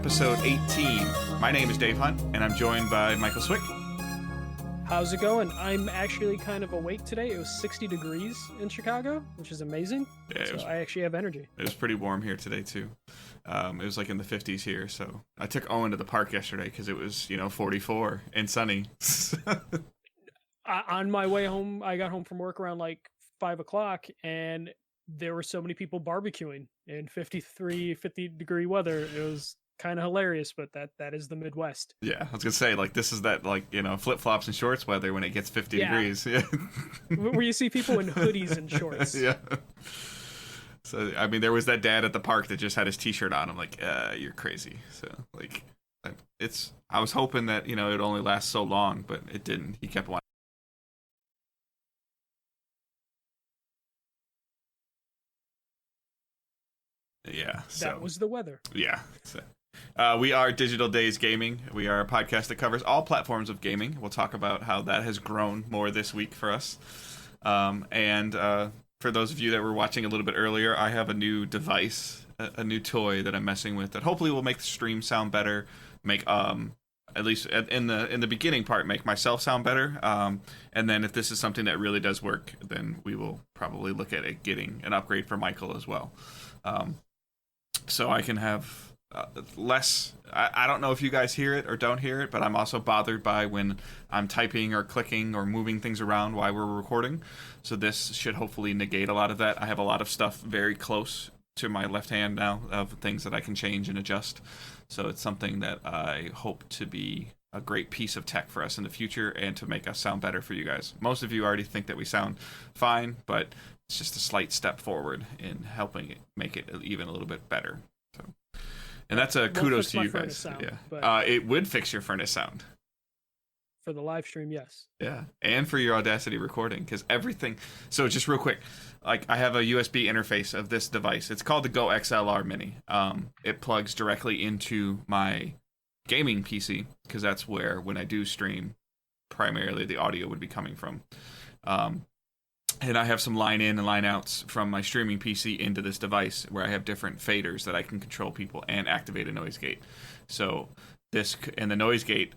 episode 18. My name is Dave Hunt, and I'm joined by Michael Swick. How's it going? I'm actually kind of awake today. It was 60 degrees in Chicago, which is amazing. Yeah, I actually have energy. It was pretty warm here today, too. It was like in the 50s here, so I took Owen to the park yesterday because it was, 44 and sunny. On my way home, I got home from work around like 5 o'clock, and there were so many people barbecuing in 50-degree weather. It was kind of hilarious, but that is the Midwest. Yeah, I was gonna say, like, this is that, like, flip-flops and shorts weather when it gets 50 degrees. Yeah. Where you see people in hoodies and shorts. Yeah. So, I mean, there was that dad at the park that just had his t-shirt on. I'm like, you're crazy. So, like, I was hoping that, it'd only last so long, but it didn't. He kept wanting. Yeah. So, that was the weather. Yeah. So, we are Digital Days Gaming. We are a podcast that covers all platforms of gaming. We'll talk about how that has grown more this week for us. And for those of you that were watching a little bit earlier, I have a new device, a new toy that I'm messing with that hopefully will make the stream sound better, make at least in the beginning part, make myself sound better. And then if this is something that really does work, then we will probably look at it getting an upgrade for Michael as well. So I can have less. I don't know if you guys hear it or don't hear it, but I'm also bothered by when I'm typing or clicking or moving things around while we're recording. So this should hopefully negate a lot of that. I have a lot of stuff very close to my left hand now of things that I can change and adjust. So it's something that I hope to be a great piece of tech for us in the future and to make us sound better for you guys. Most of you already think that we sound fine, but it's just a slight step forward in helping it make it even a little bit better. So, and that's a kudos to you guys. Sound, yeah, it would fix your furnace sound for the live stream. Yes. Yeah, and for your Audacity recording, because everything. So just real quick, like I have a USB interface of this device. It's called the Go XLR Mini. It plugs directly into my gaming PC because that's where when I do stream, primarily the audio would be coming from. And I have some line in and line outs from my streaming PC into this device where I have different faders that I can control people and activate a noise gate. So this and the noise gate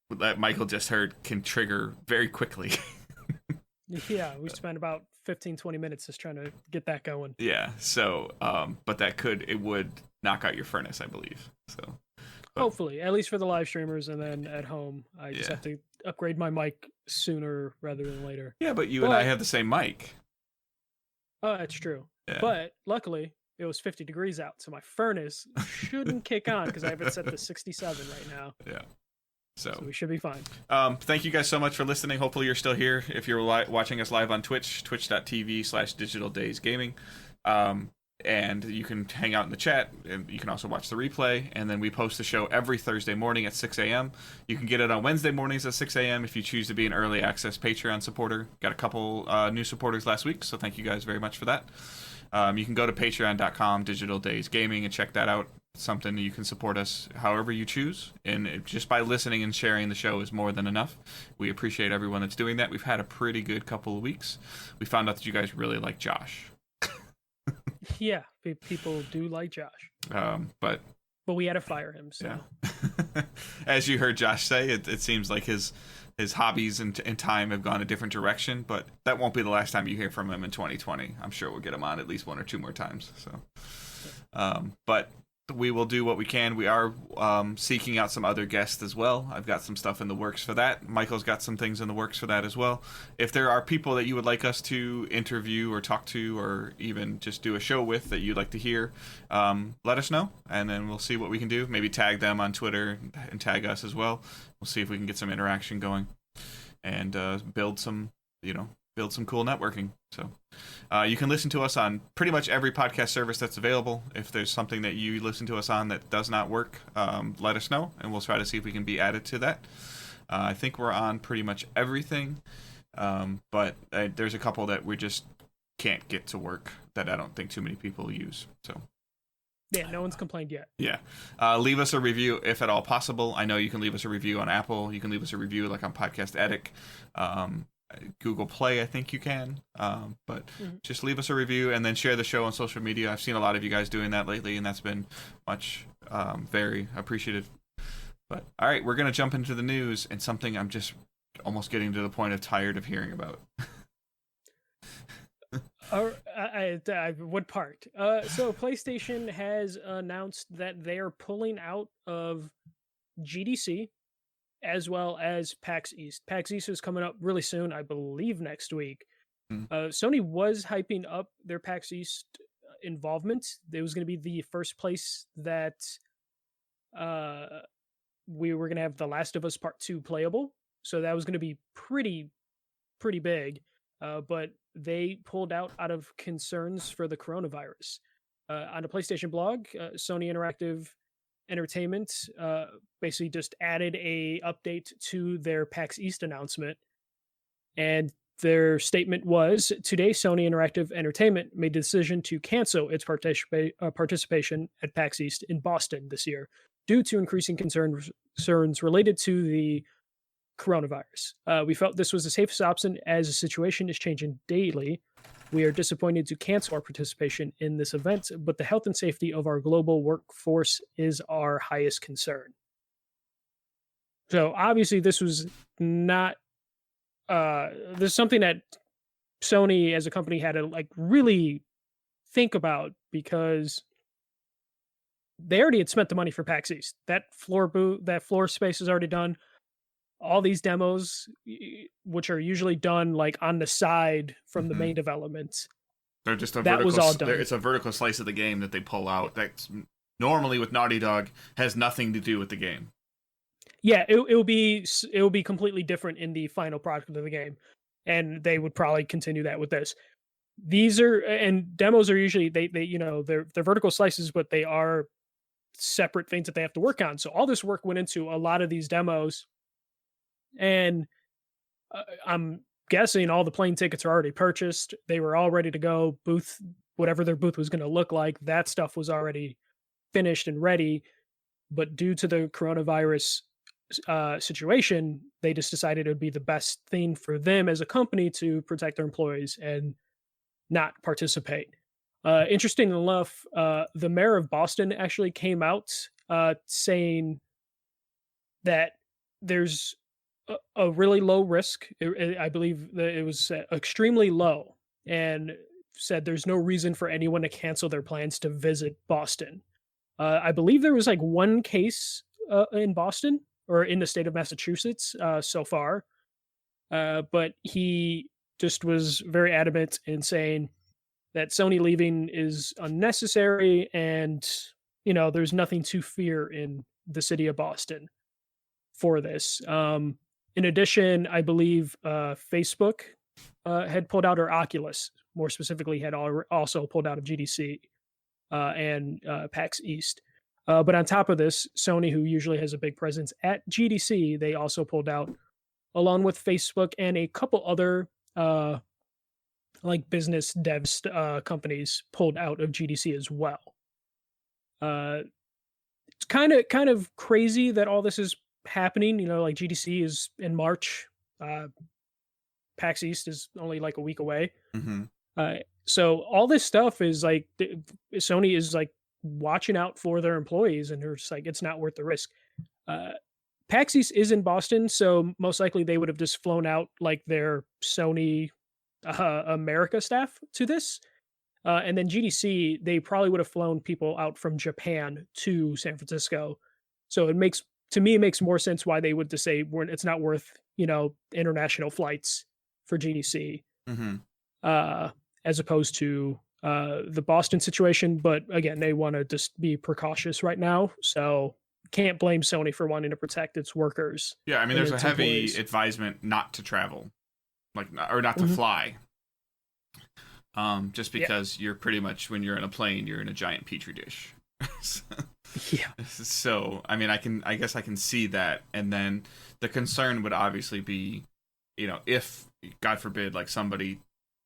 that Michael just heard can trigger very quickly. Yeah, we spent about 15-20 minutes just trying to get that going. Yeah, so but it would knock out your furnace, I believe. So hopefully, at least for the live streamers, and then at home I just have to upgrade my mic sooner rather than later. Yeah, but you and I have the same mic. Oh, that's true. Yeah. But luckily, it was 50 degrees out, so my furnace shouldn't kick on because I have it set to 67 right now. Yeah. So we should be fine. Thank you guys so much for listening. Hopefully you're still here. If you're watching us live on Twitch, twitch.tv/digitaldaysgaming. And you can hang out in the chat, and you can also watch the replay. And then we post the show every Thursday morning at 6 a.m. You can get it on Wednesday mornings at 6 a.m. if you choose to be an early access Patreon supporter. Got a couple new supporters last week, so thank you guys very much for that. You can go to patreon.com, Digital Days Gaming, and check that out. It's something you can support us however you choose. And just by listening and sharing the show is more than enough. We appreciate everyone that's doing that. We've had a pretty good couple of weeks. We found out that you guys really like Josh. Yeah, people do like Josh. But we had to fire him. So. Yeah. As you heard Josh say, it seems like his hobbies and time have gone a different direction. But that won't be the last time you hear from him in 2020. I'm sure we'll get him on at least one or two more times. So, but we will do what we can. We are seeking out some other guests as well. I've got some stuff in the works for that. Michael's got some things in the works for that as well. If there are people that you would like us to interview or talk to or even just do a show with that you'd like to hear, let us know, and then we'll see what we can do. Maybe tag them on Twitter and tag us as well. We'll see if we can get some interaction going and build some cool networking. So you can listen to us on pretty much every podcast service that's available. If there's something that you listen to us on that does not work, let us know, and we'll try to see if we can be added to that. I think we're on pretty much everything, but there's a couple that we just can't get to work that I don't think too many people use. So yeah, no one's complained yet. Yeah. Leave us a review if at all possible. I know you can leave us a review on Apple. You can leave us a review like on Podcast Addict. Google Play, I think you can. But Mhm. just leave us a review and then share the show on social media. I've seen a lot of you guys doing that lately, and that's been much very appreciative. But all right, we're gonna jump into the news and something I'm just almost getting to the point of tired of hearing about. What part? So PlayStation has announced that they are pulling out of GDC as well as PAX East. PAX East is coming up really soon, I believe next week. Mm. Sony was hyping up their PAX East involvement. It was going to be the first place that we were going to have The Last of Us Part 2 playable. So that was going to be pretty big. But they pulled out of concerns for the coronavirus. On a PlayStation blog, Sony Interactive Entertainment basically just added a update to their PAX East announcement, and their statement was, today Sony Interactive Entertainment made the decision to cancel its participation at PAX East in Boston this year due to increasing concerns related to the coronavirus. We felt this was the safest option as the situation is changing daily. We are disappointed to cancel our participation in this event, but the health and safety of our global workforce is our highest concern. So obviously this was not this is something that Sony as a company had to like really think about, because they already had spent the money for PAX East. That floor space is already done. All these demos, which are usually done like on the side from the main development, they're just a that vertical, was all done. it's a vertical slice of the game that they pull out. That's normally with Naughty Dog has nothing to do with the game. Yeah, it will be completely different in the final product of the game, and they would probably continue that with this. These are, and demos are usually they they're vertical slices, but they are separate things that they have to work on. So all this work went into a lot of these demos, and I'm guessing all the plane tickets are already purchased. They were all ready to go. Whatever their booth was going to look like, that stuff was already finished and ready. But due to the coronavirus situation, they just decided it would be the best thing for them as a company to protect their employees and not participate. Interesting enough, the mayor of Boston actually came out saying that there's a really low risk. I believe that it was extremely low, and said there's no reason for anyone to cancel their plans to visit Boston. I believe there was like one case in Boston or in the state of Massachusetts so far, but he just was very adamant in saying that Sony leaving is unnecessary, and there's nothing to fear in the city of Boston for this. In addition, I believe Facebook had pulled out, or Oculus more specifically had also pulled out of GDC and PAX East. But on top of this, Sony, who usually has a big presence at GDC, they also pulled out, along with Facebook and a couple other like business devs companies pulled out of GDC as well. It's kind of crazy that all this is happening. Like GDC is in March. PAX East is only like a week away. So all this stuff is like Sony is like watching out for their employees, and they're just like, it's not worth the risk. PAX East is in Boston, so most likely they would have just flown out like their Sony America staff to this. And then GDC, they probably would have flown people out from Japan to San Francisco. So it makes more sense why they would just say it's not worth, international flights for GDC, as opposed to the Boston situation. But again, they want to just be precautious right now. So can't blame Sony for wanting to protect its workers. Yeah, I mean, there's a heavy advisement not to travel, or not to fly. Just because you're pretty much, when you're in a plane, you're in a giant petri dish. Yeah. So, I mean, I guess I can see that. And then the concern would obviously be, if, God forbid, like somebody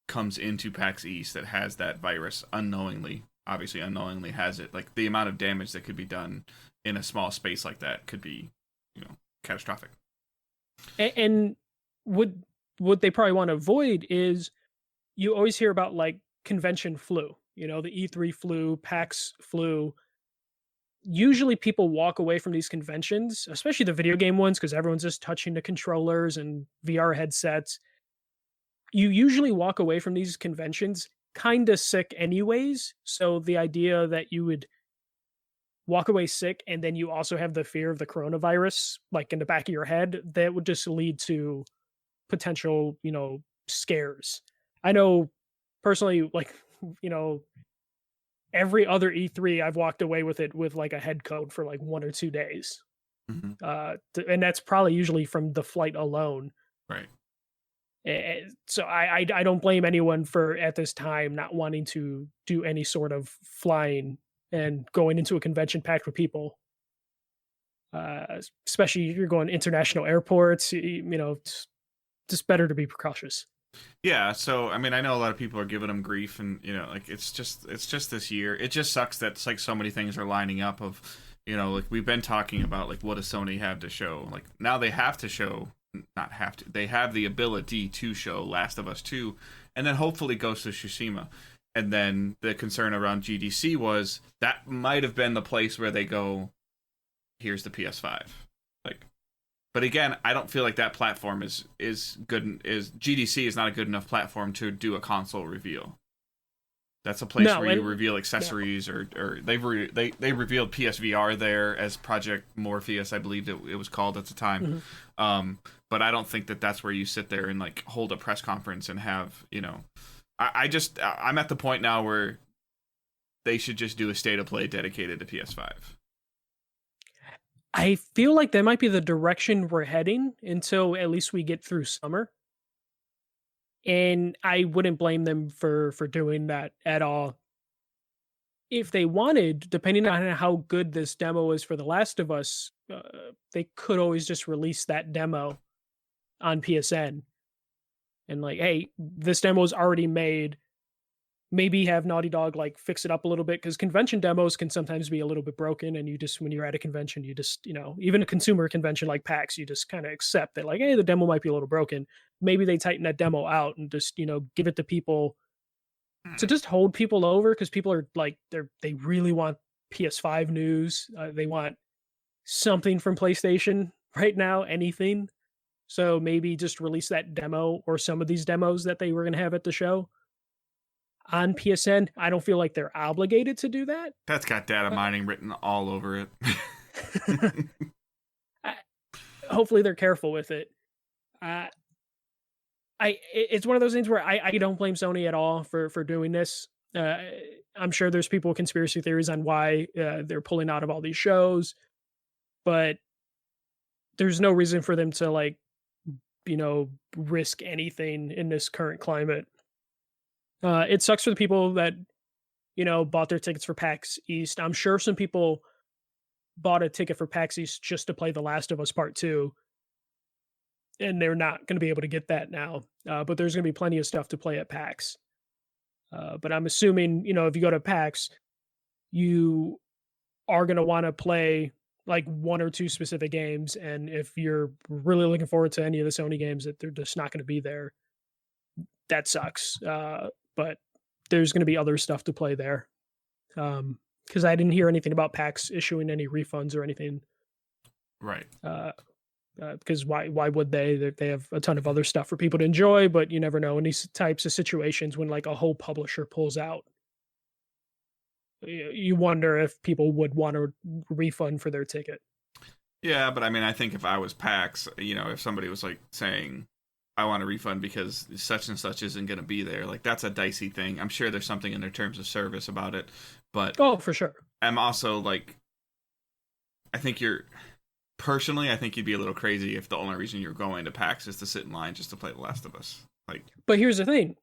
comes into PAX East that has that virus unknowingly has it, like the amount of damage that could be done in a small space like that could be, catastrophic. And would what they probably want to avoid is you always hear about like convention flu, the E3 flu, PAX flu. Usually people walk away from these conventions, especially the video game ones, because everyone's just touching the controllers and VR headsets. You usually walk away from these conventions kind of sick anyways. So the idea that you would walk away sick and then you also have the fear of the coronavirus like in the back of your head, that would just lead to potential, scares. I know personally, like, you know, every other E3 I've walked away with it with like a head cold for like 1 or 2 days. Mhm. And that's probably usually from the flight alone. Right. So I don't blame anyone for at this time not wanting to do any sort of flying and going into a convention packed with people. Especially if you're going international airports, it's just better to be precautious. Yeah, so I mean, I know a lot of people are giving them grief, and like it's just this year. It just sucks that it's like so many things are lining up. Of like we've been talking about, like what does Sony have to show? Like now they have to show, not have to. They have the ability to show Last of Us 2, and then hopefully Ghost of Tsushima. And then the concern around GDC was that might have been the place where they go, here's the PS5, like. But again, I don't feel like that platform is good. GDC is not a good enough platform to do a console reveal. That's a place where you reveal accessories, or they revealed PSVR there as Project Morpheus, I believe it was called at the time. Mm-hmm. But I don't think that that's where you sit there and like hold a press conference and have I'm at the point now where they should just do a state of play dedicated to PS5. I feel like that might be the direction we're heading until at least we get through summer. And I wouldn't blame them for doing that at all. If they wanted, depending on how good this demo is for The Last of Us, they could always just release that demo on PSN. And like, hey, this demo is already made. Maybe have Naughty Dog like fix it up a little bit, because convention demos can sometimes be a little bit broken, and you just, when you're at a convention, you just, even a consumer convention like PAX, you just kind of accept that like, hey, the demo might be a little broken. Maybe they tighten that demo out and just, give it to people to just hold people over, because people are like, they really want PS5 news. They want something from PlayStation right now, anything. So maybe just release that demo or some of these demos that they were going to have at the show on PSN. I don't feel like they're obligated to do that. That's got data mining written all over it. Hopefully they're careful with it. It's one of those things where I don't blame Sony at all for doing this. I'm sure there's people with conspiracy theories on why they're pulling out of all these shows, but there's no reason for them to like, risk anything in this current climate. It sucks for the people that, bought their tickets for PAX East. I'm sure some people bought a ticket for PAX East just to play The Last of Us Part 2, and they're not going to be able to get that now. But there's going to be plenty of stuff to play at PAX. But I'm assuming, if you go to PAX, you are going to want to play like 1 or 2 specific games. And if you're really looking forward to any of the Sony games that they're just not going to be there, that sucks. But there's going to be other stuff to play there. Because I didn't hear anything about PAX issuing any refunds or anything. Right. Because why would they? They have a ton of other stuff for people to enjoy, but you never know in these types of situations when like a whole publisher pulls out. You wonder if people would want a refund for their ticket. Yeah, but I mean, I think if I was PAX, if somebody was like saying, I want a refund because such and such isn't going to be there, like that's a dicey thing. I'm sure there's something in their terms of service about it, but oh, for sure. I'm also like, I think you'd be a little crazy if the only reason you're going to PAX is to sit in line just to play The Last of Us. Like, but here's the thing.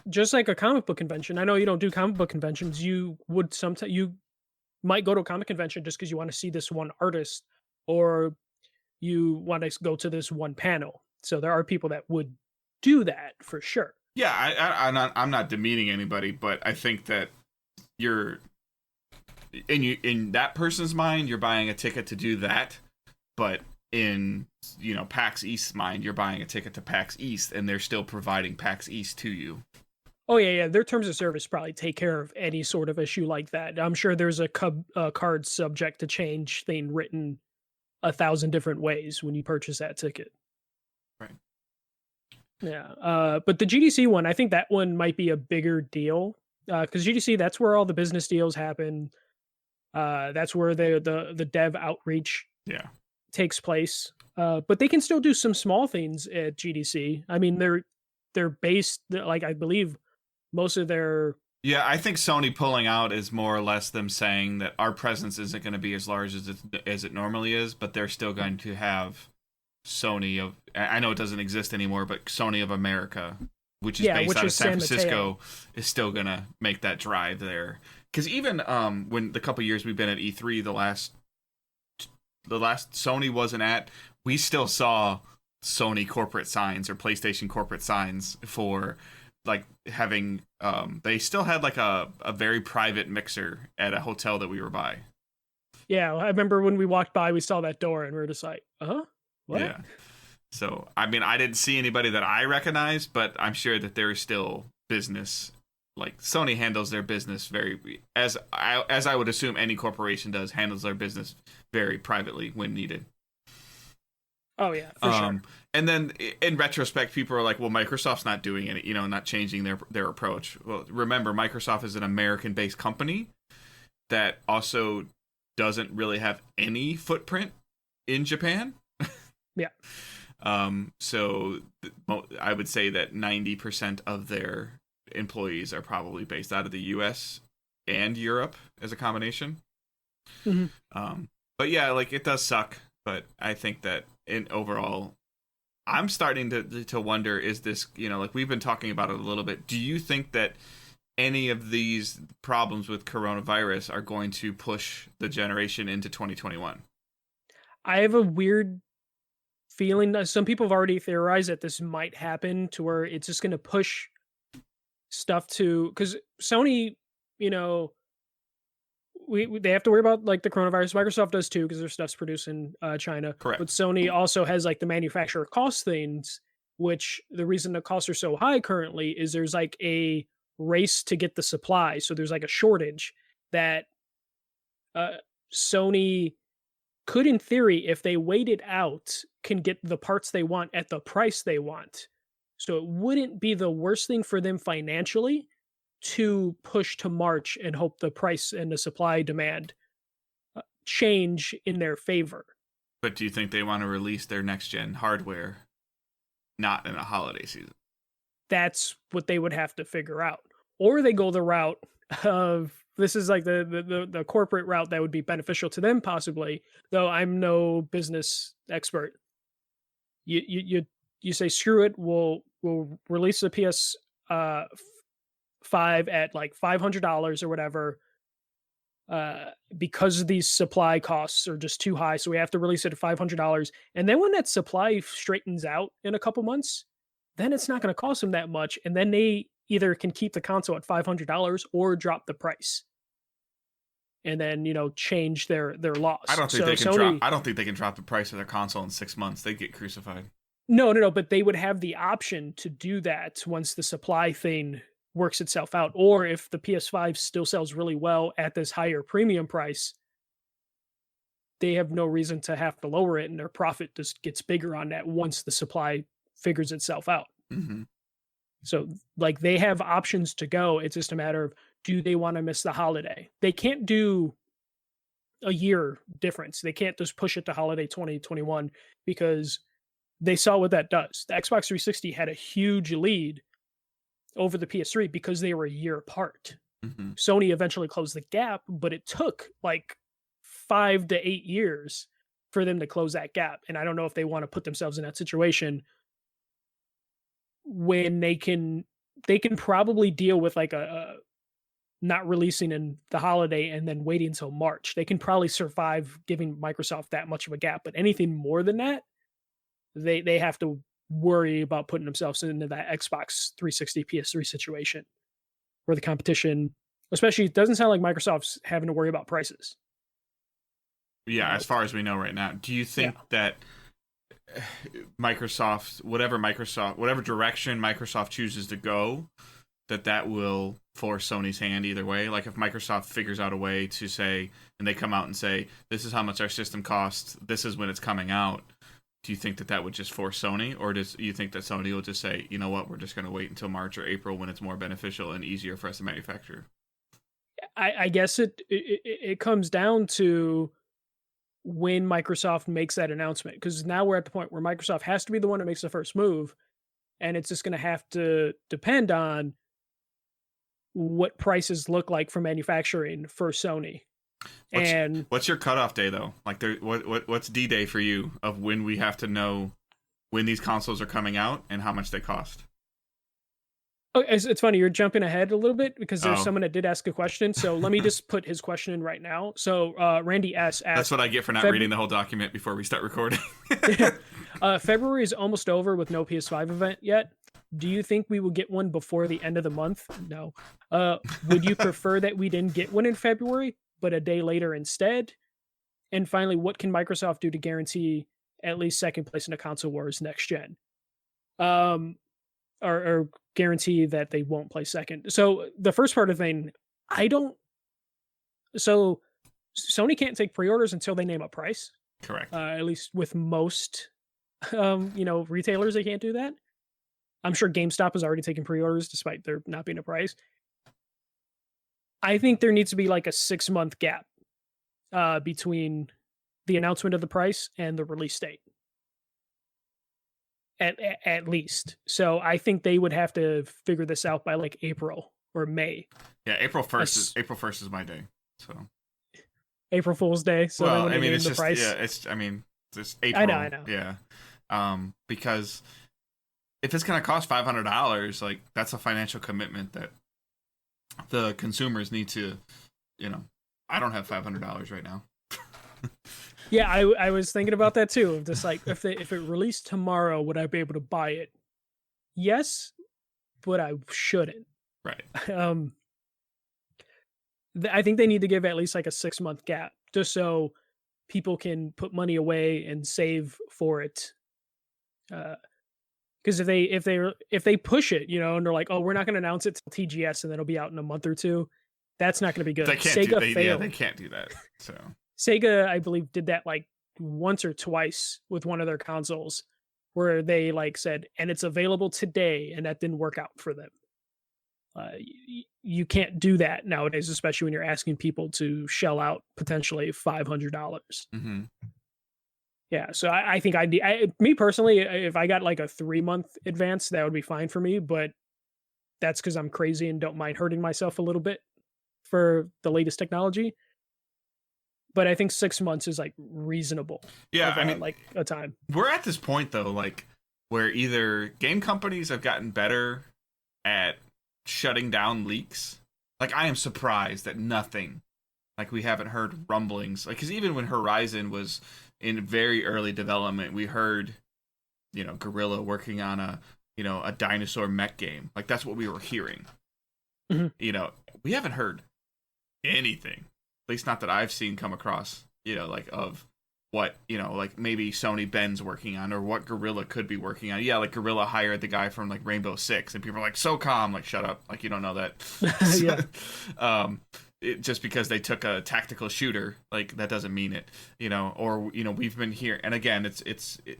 Just like a comic book convention, I know you don't do comic book conventions. You might go to a comic convention just because you want to see this one artist, or you want to go to this one panel. So there are people that would do that for sure. Yeah, I'm not demeaning anybody, but I think that you're in that person's mind, you're buying a ticket to do that. But in, PAX East's mind, you're buying a ticket to PAX East, and they're still providing PAX East to you. Oh yeah. Their terms of service probably take care of any sort of issue like that. I'm sure there's a card subject to change thing written 1,000 different ways when you purchase that ticket. Right. Yeah. But the GDC one, I think that one might be a bigger deal because GDC, that's where all the business deals happen. That's where the dev outreach takes place. But they can still do some small things at GDC. I mean, they're based, like, I believe most of their... Yeah, I think Sony pulling out is more or less them saying that our presence isn't going to be as large as it normally is, but they're still going to have Sony of... I know it doesn't exist anymore, but Sony of America, which is based out of San Francisco, is still going to make that drive there. Because even when the couple years we've been at E3, the last Sony wasn't at, we still saw Sony corporate signs or PlayStation corporate signs for like having they still had like a very private mixer at a hotel that we were by. Yeah, I remember when we walked by, we saw that door and we were just like, what? Yeah. So I mean, I didn't see anybody that I recognized, but I'm sure that there is still business. Like Sony handles their business very, as I would assume any corporation does, handles their business very privately when needed. Oh yeah, for sure. And then in retrospect, people are like, "Well, Microsoft's not doing it, not changing their approach." Well, remember, Microsoft is an American-based company that also doesn't really have any footprint in Japan. Yeah. So I would say that 90% of their employees are probably based out of the U.S. and Europe as a combination. Mm-hmm. But yeah, like it does suck. But I think that in overall, I'm starting to wonder, is this, like we've been talking about it a little bit. Do you think that any of these problems with coronavirus are going to push the generation into 2021? I have a weird feeling that some people have already theorized that this might happen to where it's just going to push stuff to, because Sony, they have to worry about like the coronavirus. Microsoft does too because their stuff's produced in China. Correct. But Sony also has like the manufacturer cost things, which the reason the costs are so high currently is there's like a race to get the supply. So there's like a shortage that Sony could, in theory, if they wait it out, can get the parts they want at the price they want. So it wouldn't be the worst thing for them financially to push to March and hope the price and the supply demand change in their favor. But do you think they want to release their next gen hardware not in a holiday season? That's what they would have to figure out. Or they go the route of, this is like the corporate route that would be beneficial to them possibly, though I'm no business expert. You say screw it, we'll release the PS 5 at like $500 or whatever, because these supply costs are just too high, so we have to release it at $500. And then when that supply straightens out in a couple months, then it's not going to cost them that much, and then they either can keep the console at $500 or drop the price, and then change their loss. I don't think they can drop the price of their console in 6 months. They get crucified. No, but they would have the option to do that once the supply thing works itself out, or if the PS5 still sells really well at this higher premium price, they have no reason to have to lower it, and their profit just gets bigger on that once the supply figures itself out. Mm-hmm. So like they have options to go. It's just a matter of, do they want to miss the holiday? They can't do a year difference. They can't just push it to holiday 2021 because they saw what that does. The Xbox 360 had a huge lead over the PS3 because they were a year apart. Mm-hmm. Sony eventually closed the gap, but it took like 5 to 8 years for them to close that gap. And I don't know if they want to put themselves in that situation when they can probably deal with like a not releasing in the holiday and then waiting until March. They can probably survive giving Microsoft that much of a gap, but anything more than that, they have to worry about putting themselves into that Xbox 360 PS3 situation where the competition, especially, it doesn't sound like Microsoft's having to worry about prices. Yeah, as far as we know right now. Do you think that Microsoft, whatever direction Microsoft chooses to go, that will force Sony's hand either way. Like if Microsoft figures out a way to say, and they come out and say, this is how much our system costs, this is when it's coming out, do you think that would just force Sony? Or do you think that Sony will just say, you know what, we're just going to wait until March or April when it's more beneficial and easier for us to manufacture? I guess it comes down to when Microsoft makes that announcement, because now we're at the point where Microsoft has to be the one that makes the first move, and it's just going to have to depend on what prices look like for manufacturing for Sony. What's your cutoff day though? Like, what's D-Day for you of when we have to know when these consoles are coming out and how much they cost? Oh, it's funny, you're jumping ahead a little bit because there's someone that did ask a question. So let me just put his question in right now. So Randy S asked. That's what I get for not reading the whole document before we start recording. February is almost over with no PS5 event yet. Do you think we will get one before the end of the month? No. Would you prefer that we didn't get one in February, but a day later instead? And finally, what can Microsoft do to guarantee at least second place in the console wars next gen? Or guarantee that they won't play second. So the first part of the thing, so Sony can't take pre-orders until they name a price. Correct. At least with most, retailers, they can't do that. I'm sure GameStop has already taken pre-orders despite there not being a price. I think there needs to be like a 6-month gap between the announcement of the price and the release date. At least. So I think they would have to figure this out by like April or May. Yeah, April 1st is my day. So April Fool's Day. So well, I mean, it's just price. Yeah, it's April. I know. Yeah. Because if it's gonna cost $500, like that's a financial commitment that the consumers need to, I don't have $500 right now. Yeah, I was thinking about that too. Just like if it released tomorrow, would I be able to buy it? Yes, but I shouldn't. Right. I think they need to give at least like a 6-month gap, just so people can put money away and save for it. Because if they push it, and they're like, oh, we're not going to announce it till TGS and then it'll be out in a month or two, that's not going to be good. They can't failed. They can't do that. So. Sega, I believe, did that like once or twice with one of their consoles where they like said, and it's available today, and that didn't work out for them. You can't do that nowadays, especially when you're asking people to shell out potentially $500. Mm-hmm. Yeah, so I think me personally, if I got like a 3-month advance, that would be fine for me, but that's because I'm crazy and don't mind hurting myself a little bit for the latest technology. But I think 6 months is like reasonable. Yeah, I mean, like a time. We're at this point though, like where either game companies have gotten better at shutting down leaks. Like I am surprised that nothing, like we haven't heard rumblings. Like because even when Horizon was in very early development, we heard, Guerrilla working on a dinosaur mech game. Like that's what we were hearing. Mm-hmm. We haven't heard anything. At least not that I've seen come across, like of what, like maybe Sony Ben's working on or what Guerrilla could be working on. Yeah, like Guerrilla hired the guy from like Rainbow Six and people are like, SOCOM, like shut up, like you don't know that. Yeah. Just because they took a tactical shooter, like that doesn't mean it, or, we've been here. And again,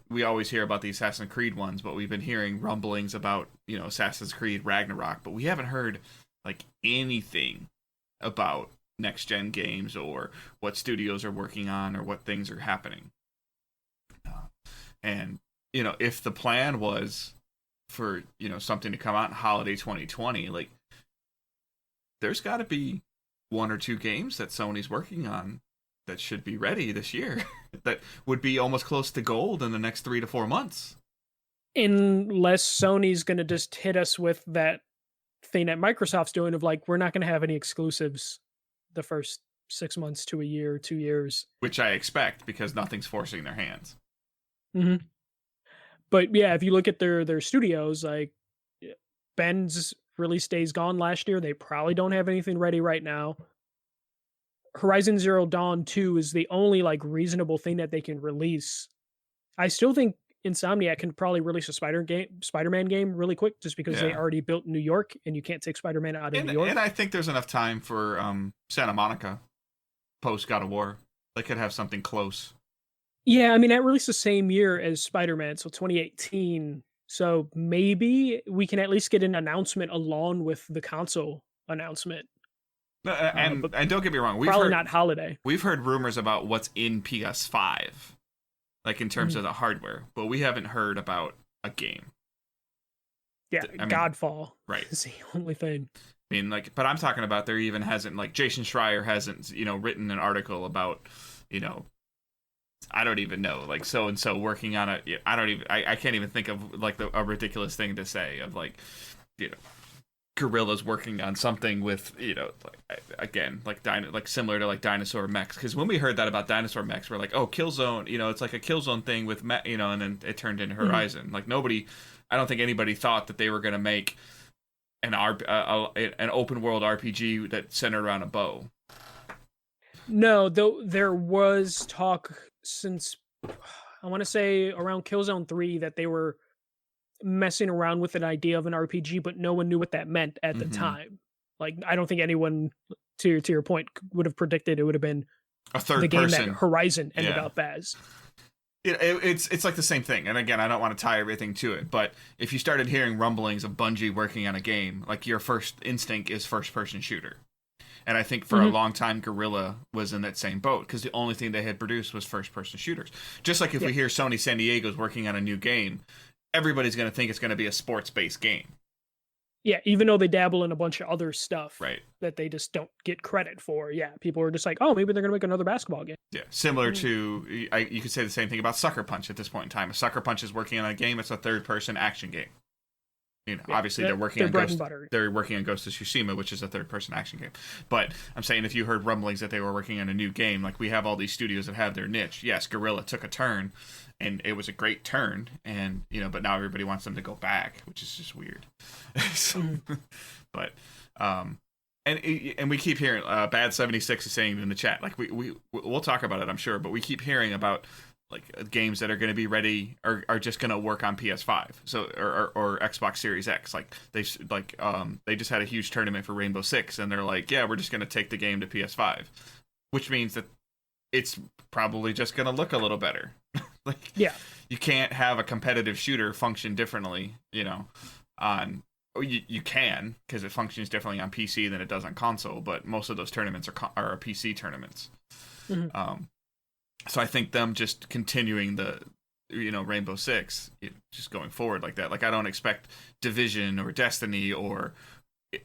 we always hear about the Assassin's Creed ones, but we've been hearing rumblings about, Assassin's Creed Ragnarok, but we haven't heard like anything about next gen games or what studios are working on or what things are happening. And if the plan was for something to come out in holiday 2020, like there's got to be 1 or 2 games that Sony's working on that should be ready this year that would be almost close to gold in the next 3 to 4 months, unless Sony's going to just hit us with that thing that Microsoft's doing of like, we're not going to have any exclusives the first 6 months to a year, 2 years, which I expect because nothing's forcing their hands. Mm-hmm. But yeah, if you look at their studios, like Ben's release day's gone last year, they probably don't have anything ready right now. Horizon Zero Dawn 2 is the only like reasonable thing that they can release. I still think Insomniac can probably release a Spider-Man game really quick, just because they Yeah. already built New York, and you can't take Spider-Man out of New York. And I think there's enough time for Santa Monica post God of War. They could have something close. Yeah, I mean, that released the same year as Spider-Man, so 2018. So maybe we can at least get an announcement along with the console announcement. And don't get me wrong, Probably not holiday. We've heard rumors about what's in PS5, like in terms of the hardware, but we haven't heard about a game. Yeah, I mean, Godfall. Right. Is the only thing. I mean, like, but I'm talking about there even hasn't, like, Jason Schreier hasn't, written an article about, I don't even know, like, so-and-so working on it. I can't even think of, like, a ridiculous thing to say of, like, Guerrilla's working on something with, again, like similar to, like, Dinosaur Mechs. Because when we heard that about Dinosaur Mechs, we're like, oh, Killzone, it's like a Killzone thing with, and then it turned into Horizon. Like, I don't think anybody thought that they were going to make an open world RPG that centered around a bow. No, though there was talk since, I want to say around Killzone 3, that they were messing around with an idea of an RPG, but no one knew what that meant at the time. Like, I don't think anyone, to your point, would have predicted it would have been a third the game person that Horizon ended up as. It's like the same thing, and again, I don't want to tie everything to it, but if you started hearing rumblings of Bungie working on a game, like, your first instinct is first-person shooter. And I think for a long time, Guerrilla was in that same boat, because the only thing they had produced was first-person shooters. Just like if we hear Sony San Diego's working on a new game, everybody's going to think it's going to be a sports-based game. Yeah, even though they dabble in a bunch of other stuff right, that they just don't get credit for. Yeah, people are just like, oh, maybe they're going to make another basketball game. Yeah, similar to, you could say the same thing about Sucker Punch at this point in time. If Sucker Punch is working on a game, it's a third-person action game. Obviously they're working on Ghost of Tsushima, which is a third-person action game. But I'm saying, if you heard rumblings that they were working on a new game, like, we have all these studios that have their niche. Yes, Guerrilla took a turn, and it was a great turn, and but now everybody wants them to go back, which is just weird. But and we keep hearing, Bad 76 is saying in the chat, like, we'll talk about it, I'm sure, but we keep hearing about, like, games that are going to be ready are just going to work on PS5, so or Xbox Series X. Like, they just had a huge tournament for Rainbow Six, and they're like, yeah, we're just going to take the game to PS5, which means that it's probably just going to look a little better. Like, you can't have a competitive shooter function differently, on. You can, because it functions differently on PC than it does on console, but most of those tournaments are PC tournaments. So I think them just continuing the, Rainbow Six, just going forward like that. Like, I don't expect Division or Destiny or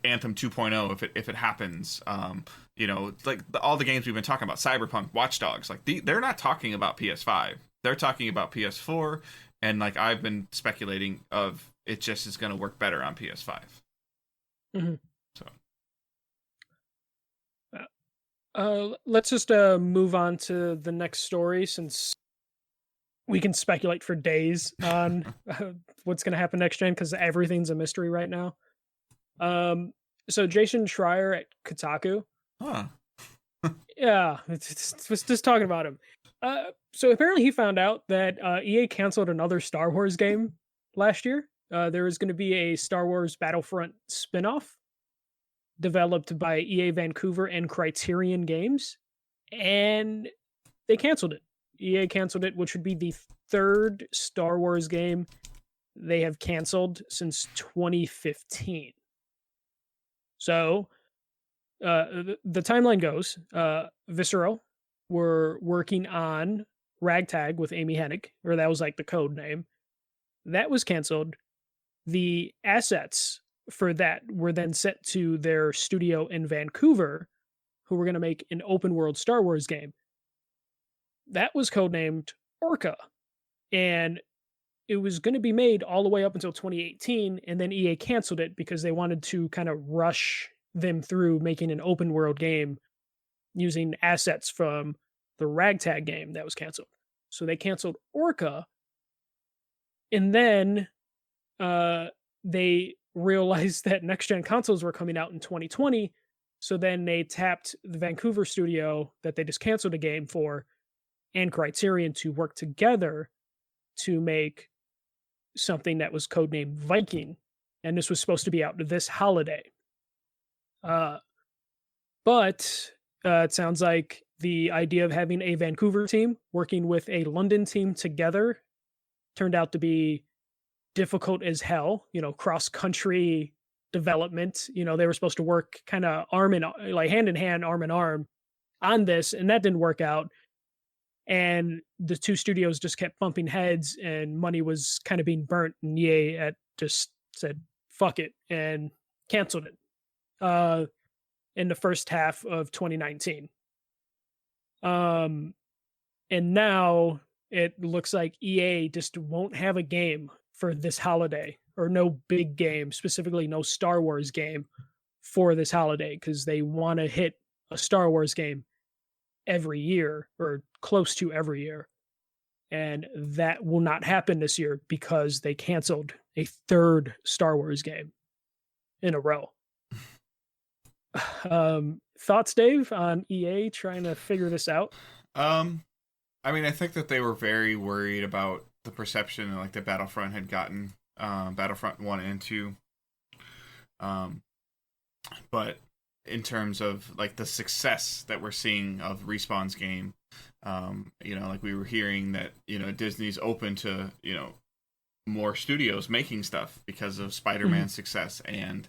Anthem 2.0 if it happens. Like all the games we've been talking about, Cyberpunk, Watch Dogs, like, they're not talking about PS5. They're talking about PS4, and, like, I've been speculating of it just is going to work better on PS5. So. Let's just move on to the next story, since we can speculate for days on what's going to happen next gen, because everything's a mystery right now. So Jason Schreier at Kotaku. Yeah, was just talking about him. So apparently he found out that EA canceled another Star Wars game last year. There was going to be a Star Wars Battlefront spinoff developed by EA Vancouver and Criterion Games, and they canceled it. EA canceled it, which would be the third Star Wars game they have canceled since 2015. So the timeline goes, Visceral were working on Ragtag with Amy Hennig, or that was, like, the code name. That was canceled. The assets for that were then sent to their studio in Vancouver, who were going to make an open world Star Wars game. That was codenamed Orca, and it was going to be made all the way up until 2018, and then EA canceled it because they wanted to kind of rush them through making an open world game using assets from the Ragtag game that was canceled. So they canceled Orca, and then they realized that next-gen consoles were coming out in 2020, so then they tapped the Vancouver studio that they just canceled a game for and Criterion to work together to make something that was codenamed Viking, and this was supposed to be out this holiday. But it sounds like the idea of having a Vancouver team working with a London team together turned out to be difficult as hell. Cross country development. They were supposed to work kind of hand in hand, arm in arm on this, and that didn't work out. And the two studios just kept bumping heads, and money was kind of being burnt. And EA just said "fuck it" and canceled it in the first half of 2019. And now it looks like EA just won't have a game for this holiday, or no big game, specifically no Star Wars game for this holiday, because they want to hit a Star Wars game every year, or close to every year. And that will not happen this year because they canceled a third Star Wars game in a row. Thoughts, Dave, on EA trying to figure this out? I mean, I think that they were very worried about the perception like that Battlefront had gotten, Battlefront 1 and 2. But in terms of like the success that we're seeing of Respawn's game, like we were hearing that, Disney's open to, more studios making stuff because of Spider-Man's success and,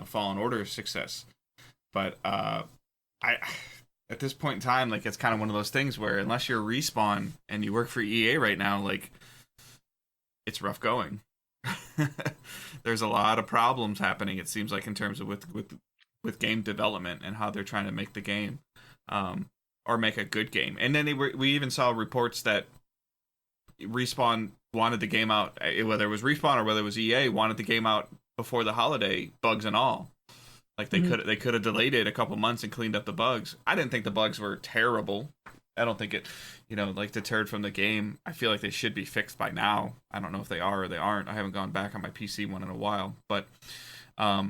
Fallen Order's success. But at this point in time, like, it's kind of one of those things where unless you're Respawn and you work for EA right now, like, it's rough going. There's a lot of problems happening, it seems like, in terms of with game development and how they're trying to make the game, or make a good game. And then we even saw reports that Respawn wanted the game out, whether it was Respawn or whether it was EA, wanted the game out before the holiday, bugs and all. Like they could have delayed it a couple months and cleaned up the bugs. I didn't think the bugs were terrible. I don't think it, deterred from the game. I feel like they should be fixed by now. I don't know if they are or they aren't. I haven't gone back on my PC one in a while. But I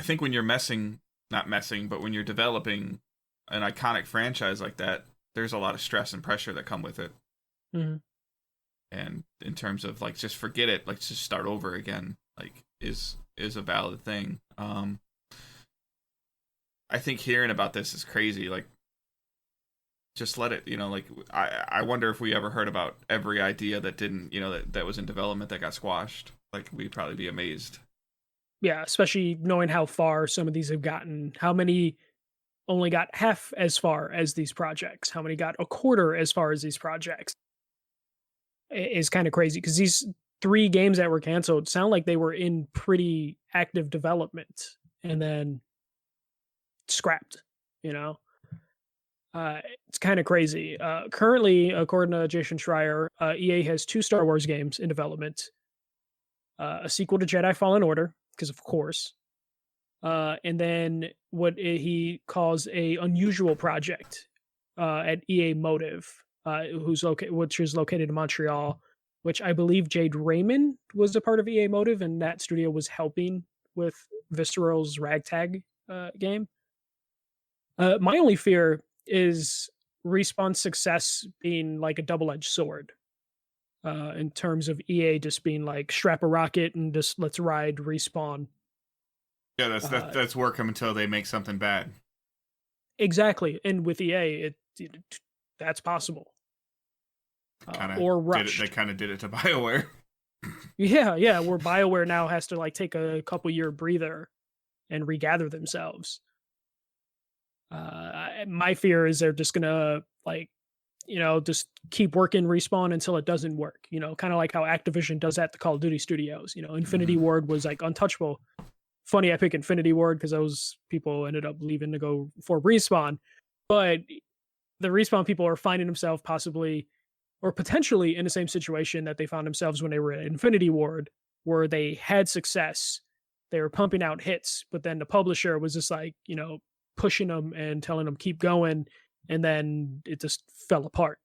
think when you're but when you're developing an iconic franchise like that, there's a lot of stress and pressure that come with it. Mm-hmm. And in terms of like, just forget it, like just start over again, like is a valid thing. I think hearing about this is crazy. Like, just let it, like, I wonder if we ever heard about every idea that didn't, that was in development that got squashed. Like, we'd probably be amazed. Yeah, especially knowing how far some of these have gotten. How many only got half as far as these projects? How many got a quarter as far as these projects? Is kind of crazy, because these 3 games that were canceled sound like they were in pretty active development and then scrapped, It's kind of crazy. Currently, according to Jason Schreier, EA has 2 Star Wars games in development. A sequel to Jedi Fallen Order, because of course. And then what he calls a unusual project at EA Motive, which is located in Montreal, which I believe Jade Raymond was a part of EA Motive, and that studio was helping with Visceral's Ragtag game. My only fear is Respawn's success being like a double-edged sword, in terms of EA just being like, strap a rocket and just let's ride Respawn. Yeah, that's work them until they make something bad. Exactly, and with EA, that's possible. Or rushed. They kind of did it to BioWare. Yeah, where BioWare now has to like take a couple year breather and regather themselves. My fear is they're just gonna just keep working Respawn until it doesn't work. Kind of like how Activision does at the Call of Duty studios. Infinity Ward was like untouchable. Funny I pick Infinity Ward because those people ended up leaving to go for Respawn, but the Respawn people are finding themselves possibly or potentially in the same situation that they found themselves when they were at Infinity Ward, where they had success, they were pumping out hits, but then the publisher was just like, pushing them and telling them keep going, and then it just fell apart.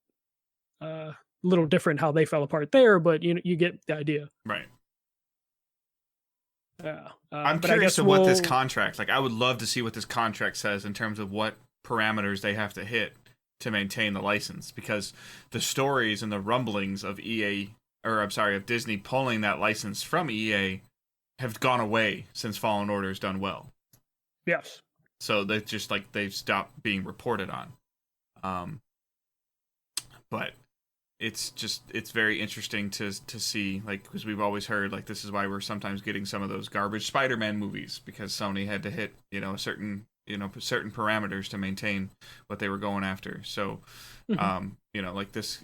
A little different how they fell apart there, but you get the idea. Right. Yeah. I'm curious what this contract, like, I would love to see what this contract says in terms of what parameters they have to hit to maintain the license, because the stories and the rumblings of of Disney pulling that license from EA have gone away since Fallen Order has done well. Yes. So they've stopped being reported on. But it's very interesting to see, like, because we've always heard, like, this is why we're sometimes getting some of those garbage Spider-Man movies, because Sony had to hit, certain parameters to maintain what they were going after. So, like this,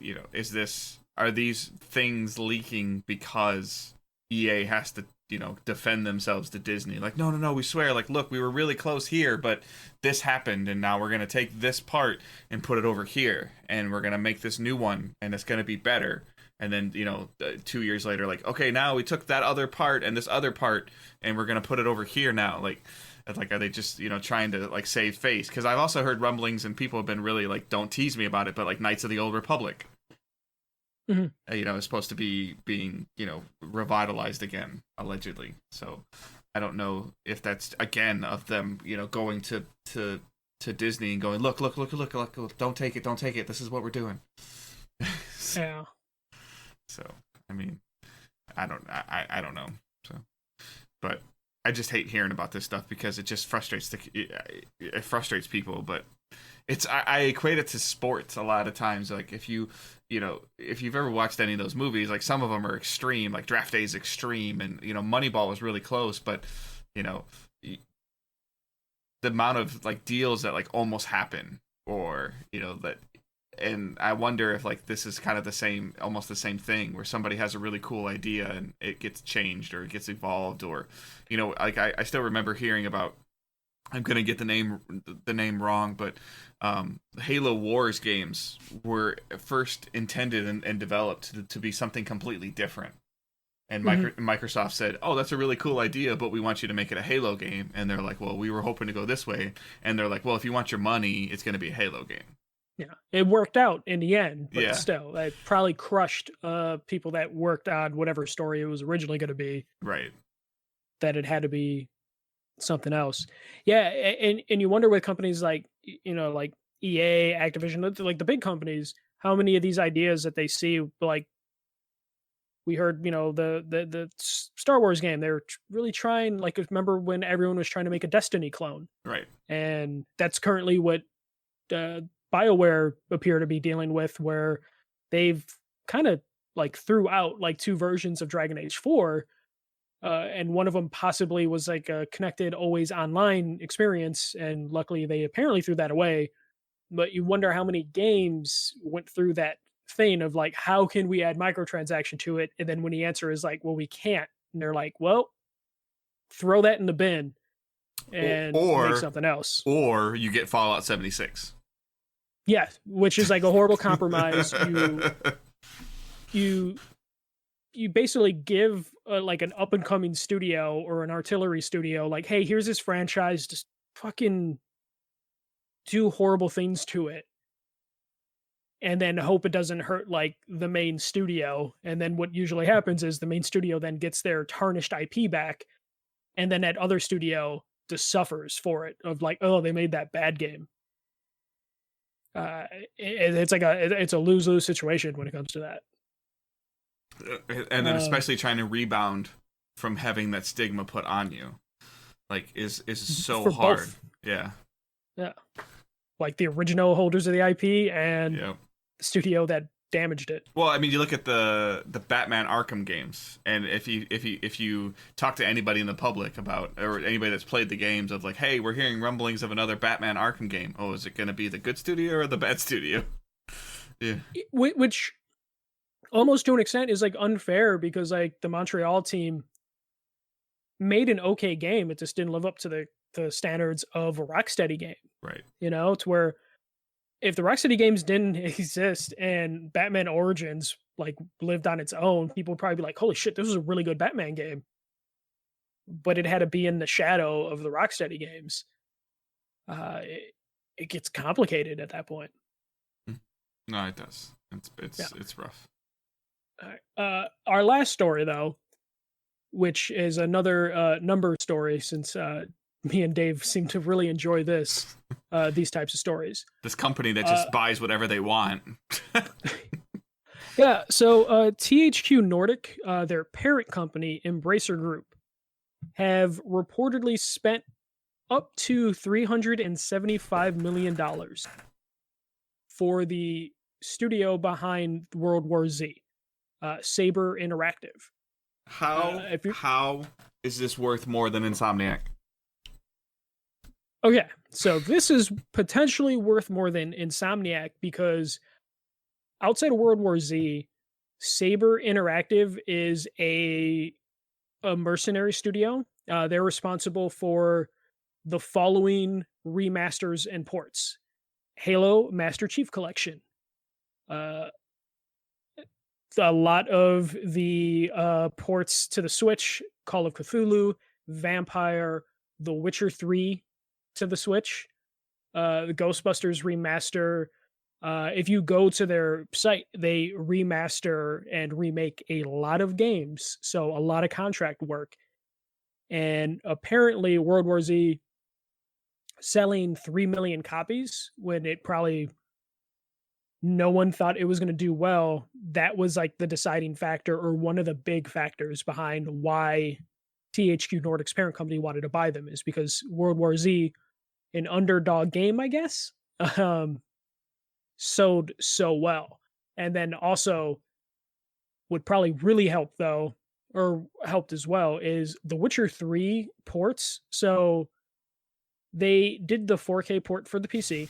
are these things leaking because EA has to, defend themselves to Disney? Like, no, we swear, like, look, we were really close here, but this happened, and now we're going to take this part and put it over here, and we're going to make this new one, and it's going to be better. And then, 2 years later, like, okay, now we took that other part and this other part, and we're going to put it over here now. Like, are they just, trying to, like, save face? Because I've also heard rumblings, and people have been really, like, don't tease me about it, but, like, Knights of the Old Republic, is supposed to be being, revitalized again, allegedly. So I don't know if that's, again, of them, going to Disney and going, look, don't take it. This is what we're doing. Yeah. So, I mean, I don't know. So, but I just hate hearing about this stuff because it just frustrates it frustrates people. But I equate it to sports a lot of times. Like, if you've ever watched any of those movies, like, some of them are extreme, like Draft Day is extreme, and Moneyball was really close, but the amount of, like, deals that, like, almost happen, or that. And I wonder if, like, this is kind of almost the same thing, where somebody has a really cool idea and it gets changed or it gets evolved, or, like, I still remember hearing about, I'm going to get the name wrong, but Halo Wars games were first intended and developed to be something completely different. And Microsoft said, oh, that's a really cool idea, but we want you to make it a Halo game. And they're like, well, we were hoping to go this way. And they're like, well, if you want your money, it's going to be a Halo game. Yeah, it worked out in the end, but Yeah. still, it probably crushed people that worked on whatever story it was originally going to be. Right. That it had to be something else. Yeah, and you wonder with companies like, like EA, Activision, like the big companies, how many of these ideas that they see, like, we heard, the Star Wars game, they're really trying, like, remember when everyone was trying to make a Destiny clone? Right. And that's currently what BioWare appear to be dealing with, where they've kind of, like, threw out, like, 2 versions of Dragon Age 4, and one of them possibly was, like, a connected, always online experience, and luckily they apparently threw that away. But you wonder how many games went through that thing of, like, how can we add microtransaction to it? And then when the answer is like, well, we can't, and they're like, well, throw that in the bin and make something else. Or you get Fallout 76. Yeah, which is, like, a horrible compromise. You basically give like an up and coming studio or an artillery studio, like, hey, here's this franchise, just fucking do horrible things to it, and then hope it doesn't hurt, like, the main studio. And then what usually happens is the main studio then gets their tarnished IP back, and then that other studio just suffers for it, of, like, oh, they made that bad game. It's like it's a lose-lose situation when it comes to that. And then especially trying to rebound from having that stigma put on you, like, is so hard. Both. Yeah. Like the original holders of the IP and the studio that damaged it. Well, I mean, you look at the Batman Arkham games, and if you talk to anybody in the public about, or anybody that's played the games, of, like, hey, we're hearing rumblings of another Batman Arkham game. Oh, is it going to be the good studio or the bad studio? Yeah. Which, almost to an extent, is, like, unfair, because, like, the Montreal team made an okay game. It just didn't live up to the standards of a Rocksteady game. Right. It's where, if the Rocksteady games didn't exist and Batman Origins, like, lived on its own, people would probably be like, holy shit, this was a really good Batman game. But it had to be in the shadow of the Rocksteady games. It gets complicated at that point. No, it does. It's rough. Our last story, though, which is another number story, since me and Dave seem to really enjoy these types of stories. This company that just buys whatever they want. Yeah, so THQ Nordic, their parent company, Embracer Group, have reportedly spent up to $375 million for the studio behind World War Z, Saber Interactive. How is this worth more than Insomniac? Okay, so this is potentially worth more than Insomniac because outside of World War Z, Saber Interactive is a mercenary studio. They're responsible for the following remasters and ports: Halo Master Chief Collection, a lot of the ports to the Switch, Call of Cthulhu, Vampire, The Witcher 3 to the Switch, the Ghostbusters remaster. If you go to their site, they remaster and remake a lot of games, so a lot of contract work. And apparently World War Z selling 3 million copies when it probably no one thought it was going to do well. That was like the deciding factor, or one of the big factors behind why THQ Nordic's parent company wanted to buy them, is because World War Z, an underdog game, I guess, sold so well. And then also would probably really help though, or helped as well, is the Witcher 3 ports. So they did the 4K port for the PC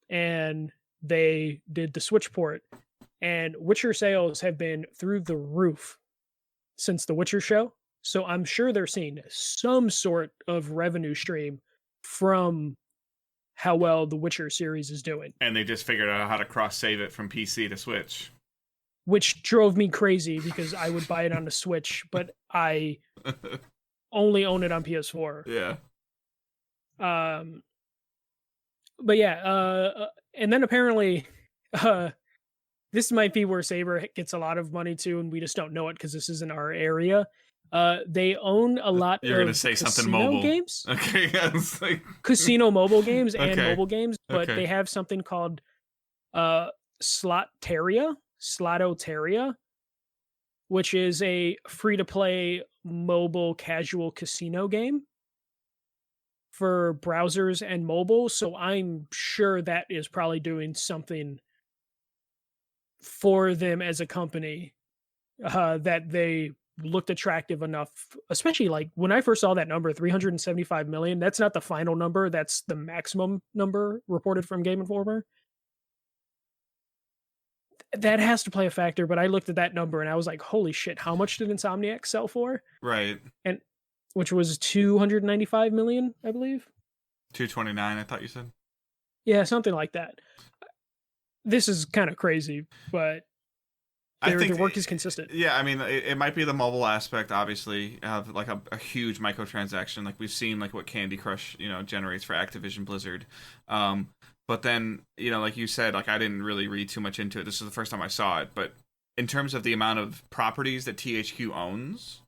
and they did the Switch port, and Witcher sales have been through the roof since the Witcher show. So I'm sure they're seeing some sort of revenue stream from how well the Witcher series is doing. And they just figured out how to cross-save it from PC to Switch. Which drove me crazy because I would buy it on the Switch, but I only own it on PS4. Yeah. But yeah, and then apparently, this might be where Saber gets a lot of money too, and we just don't know it because this isn't our area. They own a lot You're of gonna say something casino mobile games. Okay, I was like... Casino mobile games and Okay. mobile games, but Okay. they have something called Slototeria, which is a free-to-play mobile casual casino game for browsers and mobile. So I'm sure that is probably doing something for them as a company that they looked attractive enough, especially like when I first saw that number, 375 million. That's not the final number. That's the maximum number reported from Game Informer. That has to play a factor, but I looked at that number and I was like, holy shit, how much did Insomniac sell for? Right. And which was 295 million, I believe. 229, I thought you said. Yeah, something like that. This is kind of crazy, but their work is consistent. Yeah, I mean, it might be the mobile aspect, obviously, of like a huge microtransaction. Like we've seen, like what Candy Crush, generates for Activision Blizzard. But then, like you said, like I didn't really read too much into it. This is the first time I saw it. But in terms of the amount of properties that THQ owns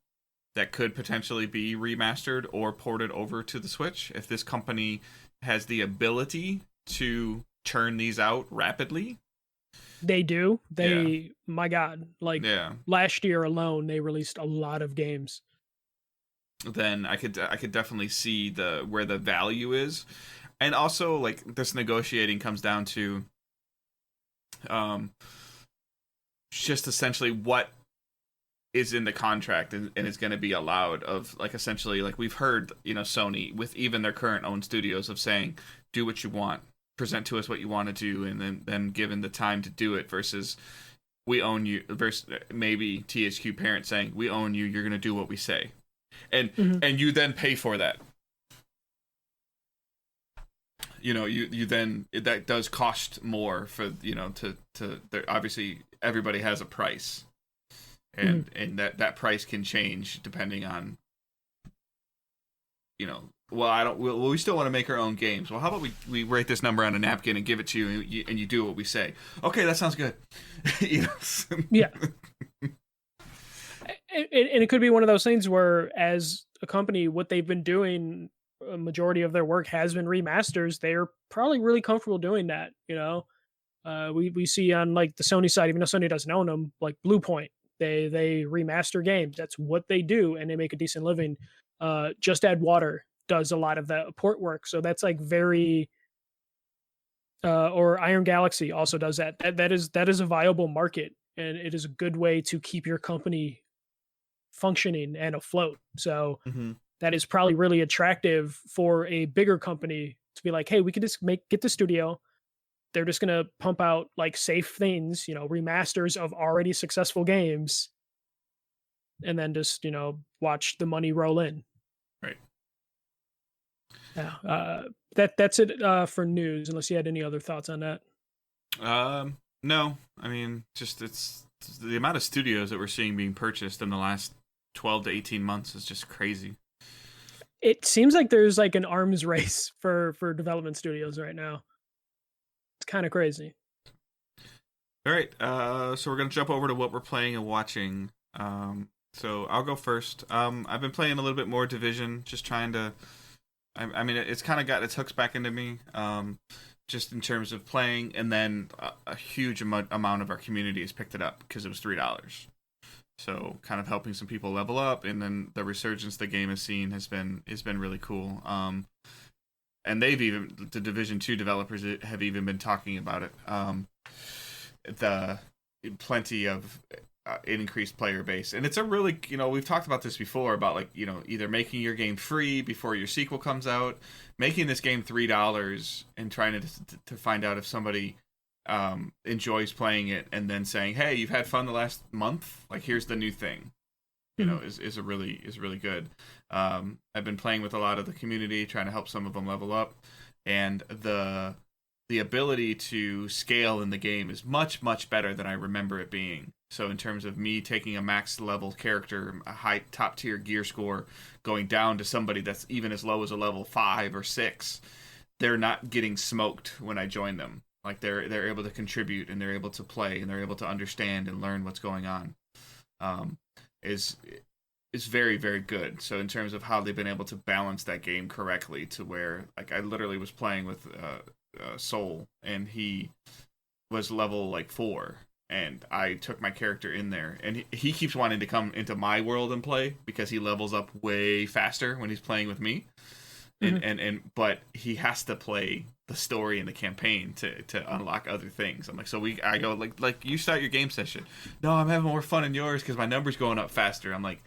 that could potentially be remastered or ported over to the Switch, if this company has the ability to churn these out rapidly. They do. My God, yeah. Last year alone, they released a lot of games. Then I could definitely see where the value is. And also, like, this negotiating comes down to just essentially what is in the contract and is going to be allowed of, like, essentially, like, we've heard, Sony, with even their current owned studios, of saying, do what you want, present to us what you want to do, and then given the time to do it, versus we own you, versus maybe THQ parent saying, we own you, you're going to do what we say. And you then pay for that. You then, that does cost more for, obviously everybody has a price, and that price can change depending on, we still want to make our own games. Well, how about we write this number on a napkin and give it to you, and you do what we say. Okay, that sounds good. Yeah. And it could be one of those things where, as a company, what they've been doing a majority of their work has been remasters, they're probably really comfortable doing that. We see on like the Sony side, even though Sony doesn't own them, like Bluepoint, they remaster games. That's what they do, and they make a decent living. Just Add Water does a lot of that port work, so that's like very. Or Iron Galaxy also does that. That is a viable market, and it is a good way to keep your company functioning and afloat. So that is probably really attractive for a bigger company to be like, hey, we could just get the studio. They're just gonna pump out like safe things, remasters of already successful games, and then just watch the money roll in. Right. Yeah. That's it for news. Unless you had any other thoughts on that. No. I mean, just it's the amount of studios that we're seeing being purchased in the last 12 to 18 months is just crazy. It seems like there's like an arms race for development studios right now. It's kind of crazy. All right, so we're gonna jump over to what we're playing and watching. So I'll go first. I've been playing a little bit more Division, just trying to. I mean, it's kind of got its hooks back into me, just in terms of playing, and then a huge amount of our community has picked it up because it was $3. So kind of helping some people level up, and then the resurgence the game has seen has been really cool. And the Division 2 developers have even been talking about it. The plenty of increased player base, and it's a really, we've talked about this before about like, either making your game free before your sequel comes out, making this game $3 and trying to find out if somebody enjoys playing it, and then saying, hey, you've had fun the last month, like here's the new thing. Is really good. I've been playing with a lot of the community, trying to help some of them level up, and the ability to scale in the game is much better than I remember it being. So in terms of me taking a max level character, a high top tier gear score, going down to somebody that's even as low as a level 5 or 6, they're not getting smoked when I join them. Like they're able to contribute, and they're able to play, and they're able to understand and learn what's going on. Is very, very good. So in terms of how they've been able to balance that game correctly, to where like I literally was playing with Soul, and he was level like 4, and I took my character in there, and he keeps wanting to come into my world and play because he levels up way faster when he's playing with me. But he has to play the story and the campaign to unlock other things. I'm like, I go like you start your game session. No, I'm having more fun in yours because my number's going up faster. I'm like,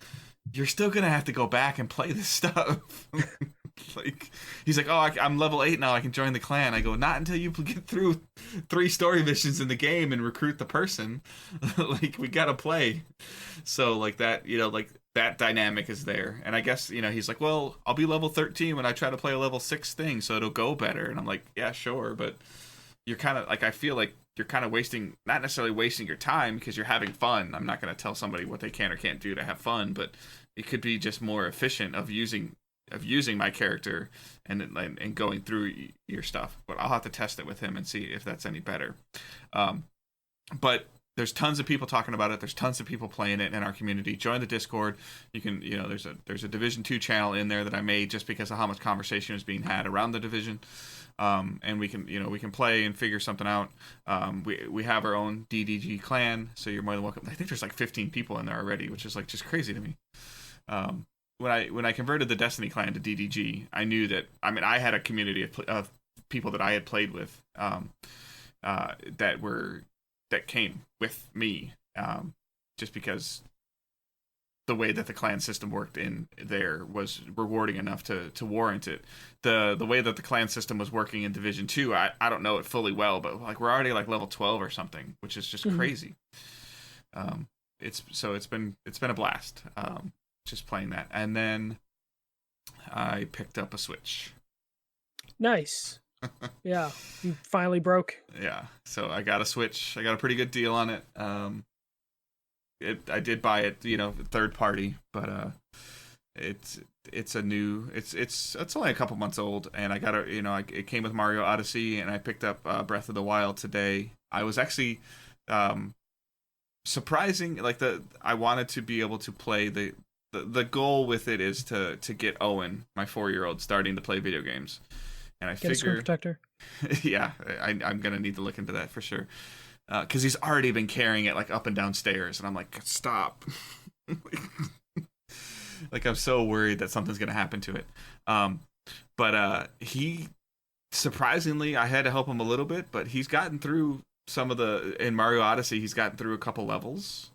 you're still gonna have to go back and play this stuff. Like, he's like, oh, I'm level 8 now, I can join the clan. I go, not until you get through 3 story missions in the game and recruit the person. Like, we gotta play. So like that, like that dynamic is there. And I guess, he's like, well, I'll be level 13 when I try to play a level 6 thing, so it'll go better. And I'm like, yeah, sure, but you're kind of like, I feel like you're kind of not necessarily wasting your time, because you're having fun. I'm not going to tell somebody what they can or can't do to have fun, but it could be just more efficient of using my character and going through your stuff. But I'll have to test it with him and see if that's any better. But there's tons of people talking about it. There's tons of people playing it in our community. Join the Discord. You can, there's a Division 2 channel in there that I made just because of how much conversation is being had around the Division. And we can play and figure something out. We have our own DDG clan, so you're more than welcome. I think there's like 15 people in there already, which is like just crazy to me. When I converted the Destiny clan to DDG, I knew that, I had a community of people that I had played with, that came with me, just because the way that the clan system worked in there was rewarding enough to warrant it. The way that the clan system was working in Division 2, I don't know it fully well, but like we're already like level 12 or something, which is just crazy. It's been a blast, just playing that. And then I picked up a Switch. Nice. Yeah, you finally broke. Yeah, so I got a Switch. I got a pretty good deal on it. I did buy it, third party, but it's only a couple months old, and I got it came with Mario Odyssey, and I picked up Breath of the Wild today. I was actually surprising, I wanted to be able to play the the goal with it is to get Owen, my 4-year-old, starting to play video games. And I Get a screen figure, protector. yeah, I'm gonna need to look into that for sure. Because he's already been carrying it like up and down stairs, and I'm like, stop. Like, I'm so worried that something's gonna happen to it. But he, surprisingly, I had to help him a little bit, but he's gotten through some of in Mario Odyssey. He's gotten through a couple levels.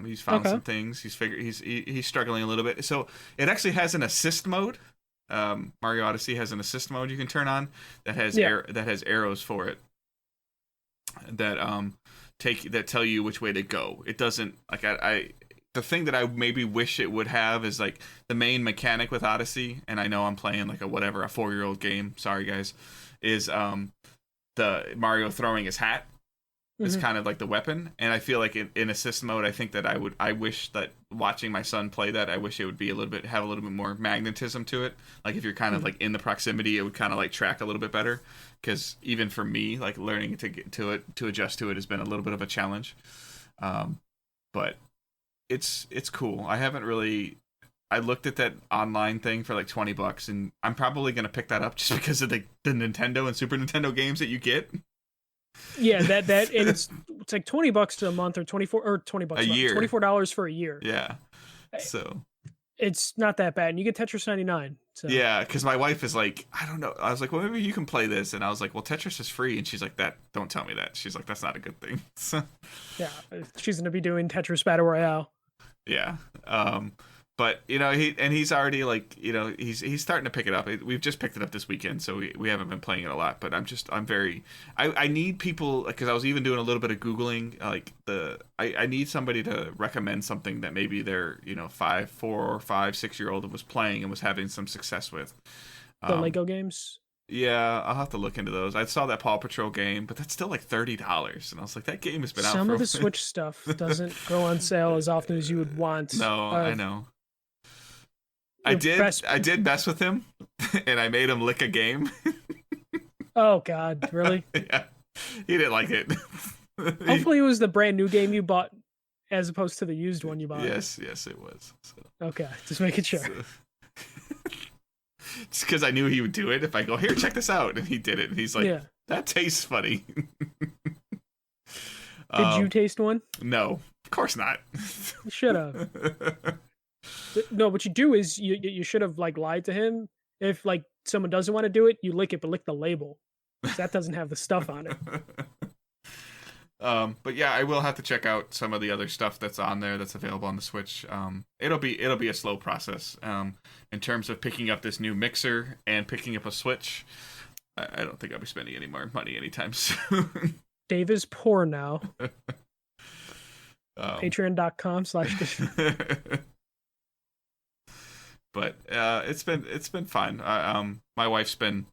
He's found some things. He's struggling a little bit. So it actually has an assist mode. Mario Odyssey has an assist mode you can turn on that has that has arrows for it that that tell you which way to go. It doesn't like I the thing that I maybe wish it would have is like the main mechanic with Odyssey, and I know I'm playing like a 4-year-old game. Sorry guys, is the Mario throwing his hat. It's kind of like the weapon, and I feel like in assist mode, I think that I wish that watching my son play that, I wish it would be have a little bit more magnetism to it. Like if you're kind of like in the proximity, it would kind of like track a little bit better. Because even for me, like learning to get to it, to adjust to it, has been a little bit of a challenge. But it's cool. I haven't really. I looked at that online thing for like $20, and I'm probably gonna pick that up just because of the Nintendo and Super Nintendo games that you get. Yeah, that and it's like $20 a month or $20 a year, $24 for a year. Yeah, so it's not that bad, and you get Tetris 99. So. Yeah, because my wife is like, I don't know. I was like, well, maybe you can play this, and I was like, well, Tetris is free, and she's like, don't tell me that. She's like, that's not a good thing. Yeah, she's gonna be doing Tetris Battle Royale. Yeah, but he's already like, he's starting to pick it up. We've just picked it up this weekend, so we haven't been playing it a lot. But I need people, because I was even doing a little bit of Googling, like I need somebody to recommend something that maybe their 4 or 5, 6-year-old was playing and was having some success with. The Lego games. Yeah, I'll have to look into those. I saw that Paw Patrol game, but that's still like $30, and I was like, that game has been out. Some of the Switch stuff doesn't go on sale as often as you would want. No, I know. I did mess with him, and I made him lick a game. Oh God, really? Yeah, he didn't like it. Hopefully, it was the brand new game you bought, as opposed to the used one you bought. Yes, it was. So. Okay, just making sure. Just because I knew he would do it. If I go, here, check this out, and he did it, and he's like, that tastes funny. Did you taste one? No, of course not. You should have. No, what you do is you should have like lied to him. If like someone doesn't want to do it, you lick it, but lick the label. That doesn't have the stuff on it. But yeah, I will have to check out some of the other stuff that's on there that's available on the Switch. It'll be a slow process. In terms of picking up this new mixer and picking up a Switch, I don't think I'll be spending any more money anytime soon. Dave is poor now. Patreon.com/ But it's been fun. My wife's been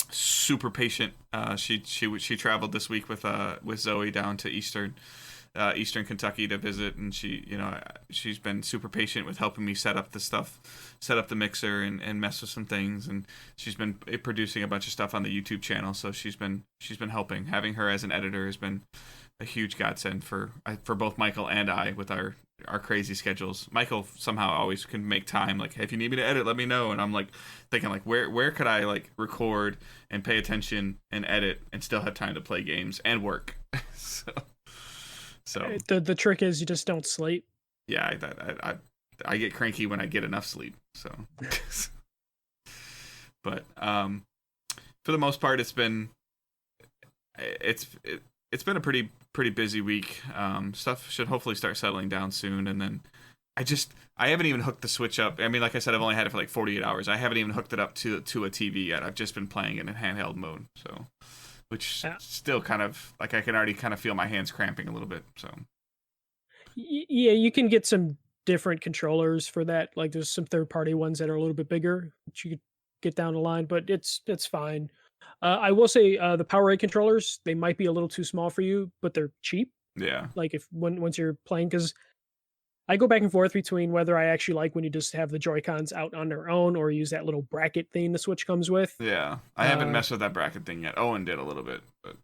super patient. She traveled this week with Zoe down to Eastern Kentucky to visit, and she's been super patient with helping me set up the mixer and mess with some things, and she's been producing a bunch of stuff on the YouTube channel. So she's been helping. Having her as an editor has been a huge godsend for both Michael and I with our crazy schedules. Michael somehow always can make time. Like, hey, if you need me to edit, let me know. And I'm like thinking, like, where could I like record and pay attention and edit and still have time to play games and work? So the trick is you just don't sleep. Yeah, I get cranky when I get enough sleep. So, but for the most part, it's been a pretty busy week. Stuff should hopefully start settling down soon, and then I haven't even hooked the Switch up. I mean, like I said, I've only had it for like 48 hours. I haven't even hooked it up to a TV yet. I've just been playing it in handheld mode, so which still kind of like I can already kind of feel my hands cramping a little bit. So yeah, you can get some different controllers for that. Like there's some third-party ones that are a little bit bigger that you could get down the line, but it's fine. I will say the PowerA controllers, they might be a little too small for you, but they're cheap. Yeah. Like once you're playing, because I go back and forth between whether I actually like when you just have the Joy-Cons out on their own or use that little bracket thing the Switch comes with. Yeah. I haven't messed with that bracket thing yet. Owen did a little bit, but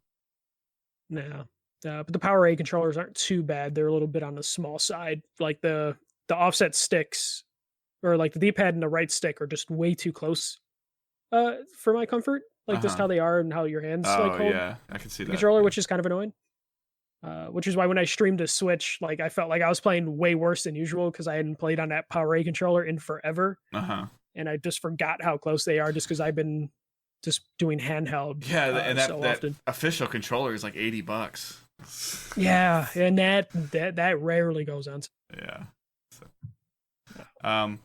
no. But the PowerA controllers aren't too bad. They're a little bit on the small side. Like the offset sticks or like the D-pad and the right stick are just way too close for my comfort. Like just Uh-huh. how they are and how your hands like Oh hold yeah, I can see the that. controller, Yeah. which is kind of annoying. Which is why when I streamed a Switch, like I felt like I was playing way worse than usual because I hadn't played on that Power A controller in forever, Uh-huh. and I just forgot how close they are just because I've been just doing handheld Yeah, and that so that often. official controller is like $80. Yeah, and that rarely goes on. Yeah. So, um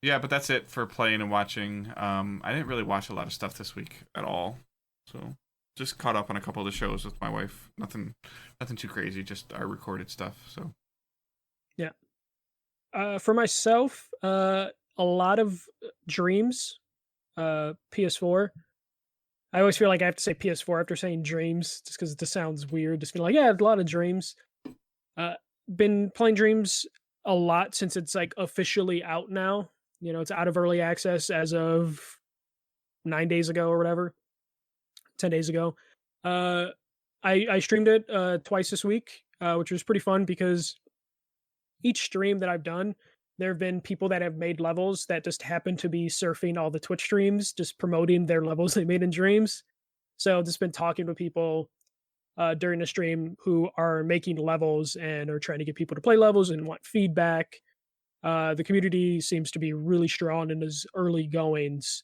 yeah, but that's it for playing and watching. I didn't really watch a lot of stuff this week at all. So just caught up on a couple of the shows with my wife. Nothing too crazy, just our recorded stuff. So Yeah. For myself, a lot of Dreams, PS4. I always feel like I have to say PS4 after saying Dreams, just because it just sounds weird. Just being like, yeah, a lot of Dreams. Uh, been playing Dreams a lot since it's like officially out now. You know, it's out of early access as of 9 days ago or whatever, 10 days ago. Uh, I streamed it twice this week, which was pretty fun because each stream that I've done, there have been people that have made levels that just happen to be surfing all the Twitch streams, just promoting their levels they made in Dreams. So I've just been talking to people during the stream who are making levels and are trying to get people to play levels and want feedback. The community seems to be really strong in those early goings,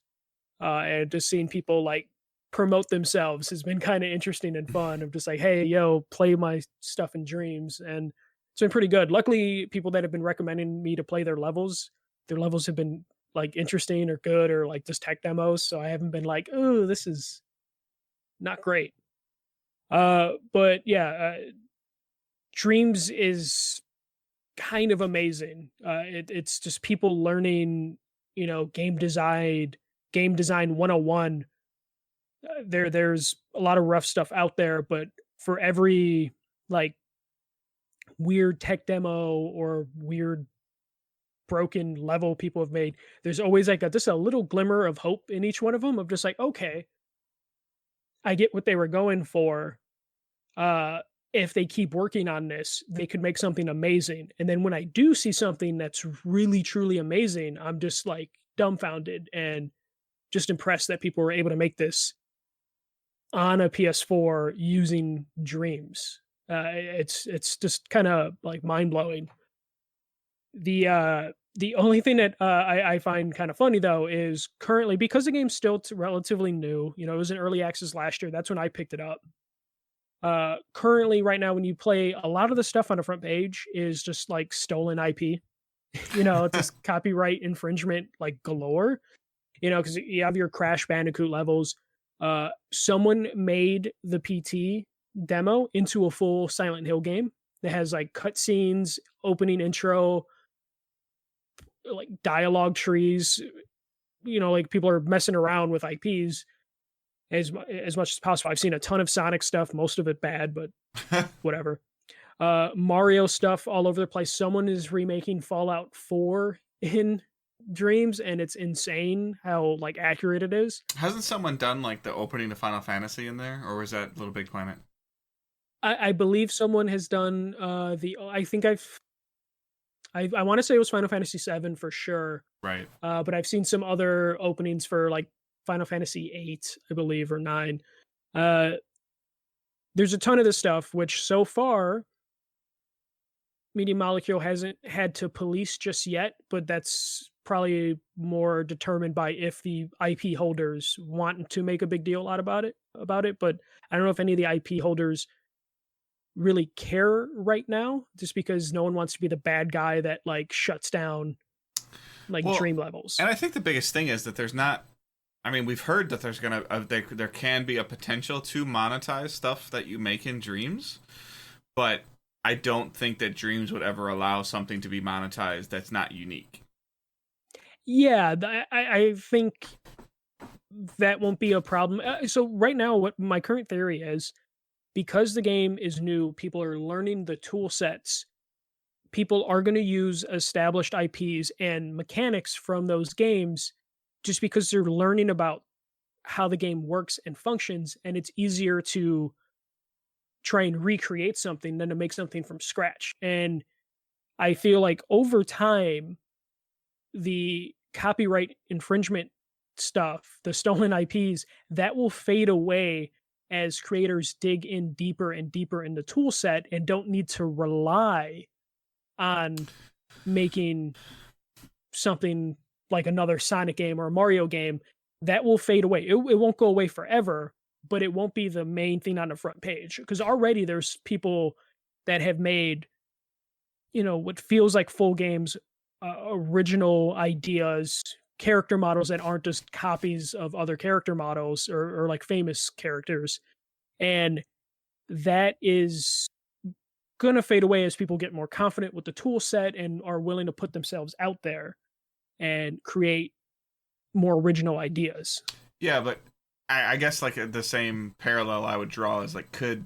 and just seeing people like promote themselves has been kind of interesting and fun. Of just like, hey, yo, play my stuff in Dreams, and it's been pretty good. Luckily, people that have been recommending me to play their levels have been like interesting or good or like just tech demos. So I haven't been like, oh, this is not great. But yeah, Dreams is kind of amazing. It's just people learning, game design 101. There's a lot of rough stuff out there, but for every like weird tech demo or weird broken level people have made, there's always like just a little glimmer of hope in each one of them of just like, okay, I get what they were going for. uh if they keep working on this, they could make something amazing. And then when I do see something that's really truly amazing, I'm just like dumbfounded and just impressed that people were able to make this on a PS4 using Dreams. It's just kind of like mind blowing. The only thing that I find kind of funny though is currently, because the game's still relatively new. You know, it was in early access last year. That's when I picked it up. Currently, right now, when you play, a lot of the stuff on the front page is just like stolen IP. You know, it's just copyright infringement like galore. You know, because you have your Crash Bandicoot levels. Someone made the PT demo into a full Silent Hill game that has like cutscenes, opening intro, like dialogue trees. You know, like people are messing around with IPs as much as possible. I've seen a ton of Sonic stuff, most of it bad, but whatever. Mario stuff all over the place. Someone is remaking Fallout 4 in Dreams, and it's insane how like accurate it is. Hasn't someone done like the opening to Final Fantasy in there, or was that Little Big Planet? I believe someone has done I think I want to say it was Final Fantasy 7 for sure. Right. But I've seen some other openings for like Final Fantasy 8, I believe, or 9. Uh there's a ton of this stuff which so far Media Molecule hasn't had to police just yet, but that's probably more determined by if the IP holders want to make a big deal out about it. But I don't know if any of the IP holders really care right now, just because no one wants to be the bad guy that like shuts down like Well, dream levels. and I think the biggest thing is that there's not. I mean, we've heard that there's gonna there can be a potential to monetize stuff that you make in Dreams, but I don't think that Dreams would ever allow something to be monetized that's not unique. Yeah, I think that won't be a problem. So right now, what my current theory is, because the game is new, people are learning the tool sets. People are going to use established IPs and mechanics from those games just because they're learning about how the game works and functions, and it's easier to try and recreate something than to make something from scratch. And I feel like over time, the copyright infringement stuff, the stolen IPs, that will fade away as creators dig in deeper and deeper in the tool set and don't need to rely on making something like another Sonic game or a Mario game. That will fade away. It won't go away forever, but it won't be the main thing on the front page, because already there's people that have made, what feels like full games, original ideas, character models that aren't just copies of other character models or like famous characters. And that is going to fade away as people get more confident with the tool set and are willing to put themselves out there and create more original ideas. Yeah, but I guess like the same parallel I would draw is like, could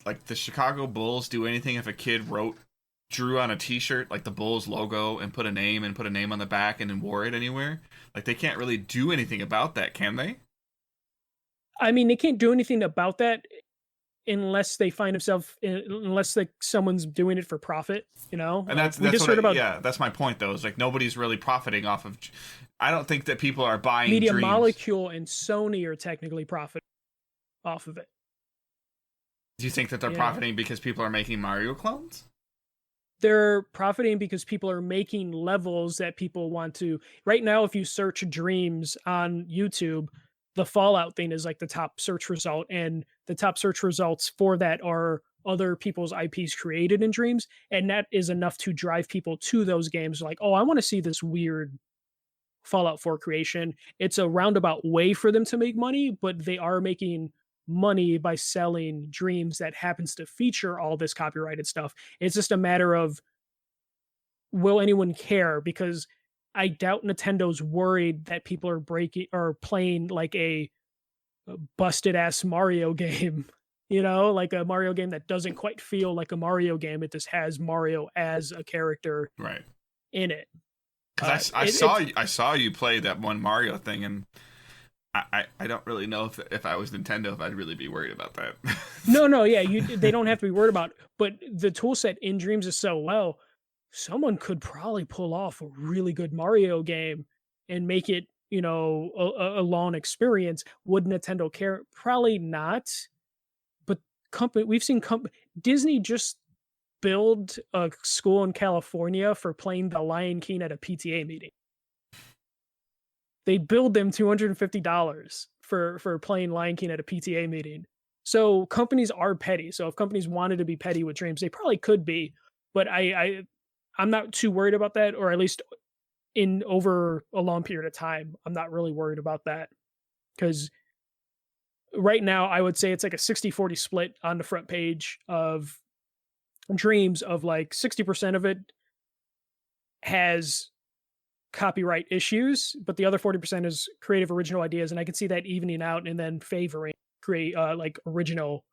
like the Chicago Bulls do anything if a kid drew on a t-shirt like the Bulls logo and put a name on the back and then wore it anywhere? Like, they can't really do anything about that, can they? I mean, they can't do anything about that unless they find themselves, unless like someone's doing it for profit, And like, we just heard about that's my point though, is like nobody's really profiting off of. I don't think that people are buying Media Dreams. Molecule and Sony are technically profiting off of it. Do you think that they're profiting because people are making Mario clones? They're profiting because people are making levels that people want to. Right now, if you search Dreams on YouTube, the Fallout thing is like the top search result, and the top search results for that are other people's IPs created in Dreams, and that is enough to drive people to those games. Like, oh, I want to see this weird Fallout 4 creation. It's a roundabout way for them to make money, but they are making money by selling Dreams that happens to feature all this copyrighted stuff. It's just a matter of, will anyone care? Because I doubt Nintendo's worried that people are breaking or playing like a busted ass Mario game, like a Mario game that doesn't quite feel like a Mario game. It just has Mario as a character right in it. Because I saw you play that one Mario thing, and I don't really know if I was Nintendo, if I'd really be worried about that. No, yeah, they don't have to be worried about it. But the tool set in Dreams is so well, someone could probably pull off a really good Mario game and make it, a long experience. Would Nintendo care? Probably not. But we've seen Disney just build a school in California for playing the Lion King at a PTA meeting. They billed them $250 for playing Lion King at a PTA meeting. So companies are petty. So if companies wanted to be petty with Dreams, they probably could be. But I'm not too worried about that, or at least in over a long period of time, I'm not really worried about that. Because right now, I would say it's like a 60-40 split on the front page of Dreams, of like 60% of it has copyright issues, but the other 40% is creative original ideas, and I can see that evening out and then favoring like original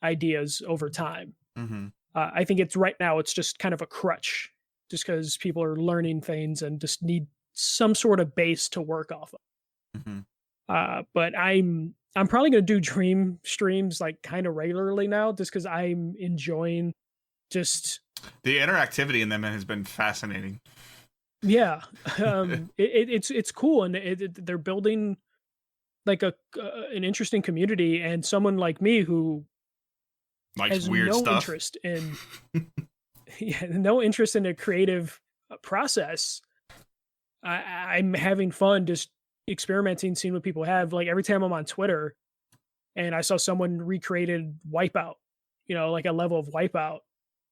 ideas over time. Mm-hmm. I think right now it's just kind of a crutch, just because people are learning things and just need some sort of base to work off of. Mm-hmm. But I'm probably going to do Dream streams like kind of regularly now, just because I'm enjoying just the interactivity in them has been fascinating. Yeah, it's cool, and they're building like an interesting community, and someone like me who likes has weird stuff. Interest in no interest in a creative process. I'm having fun just experimenting, seeing what people have. Like every time I'm on Twitter and I saw someone recreated Wipeout, like a level of Wipeout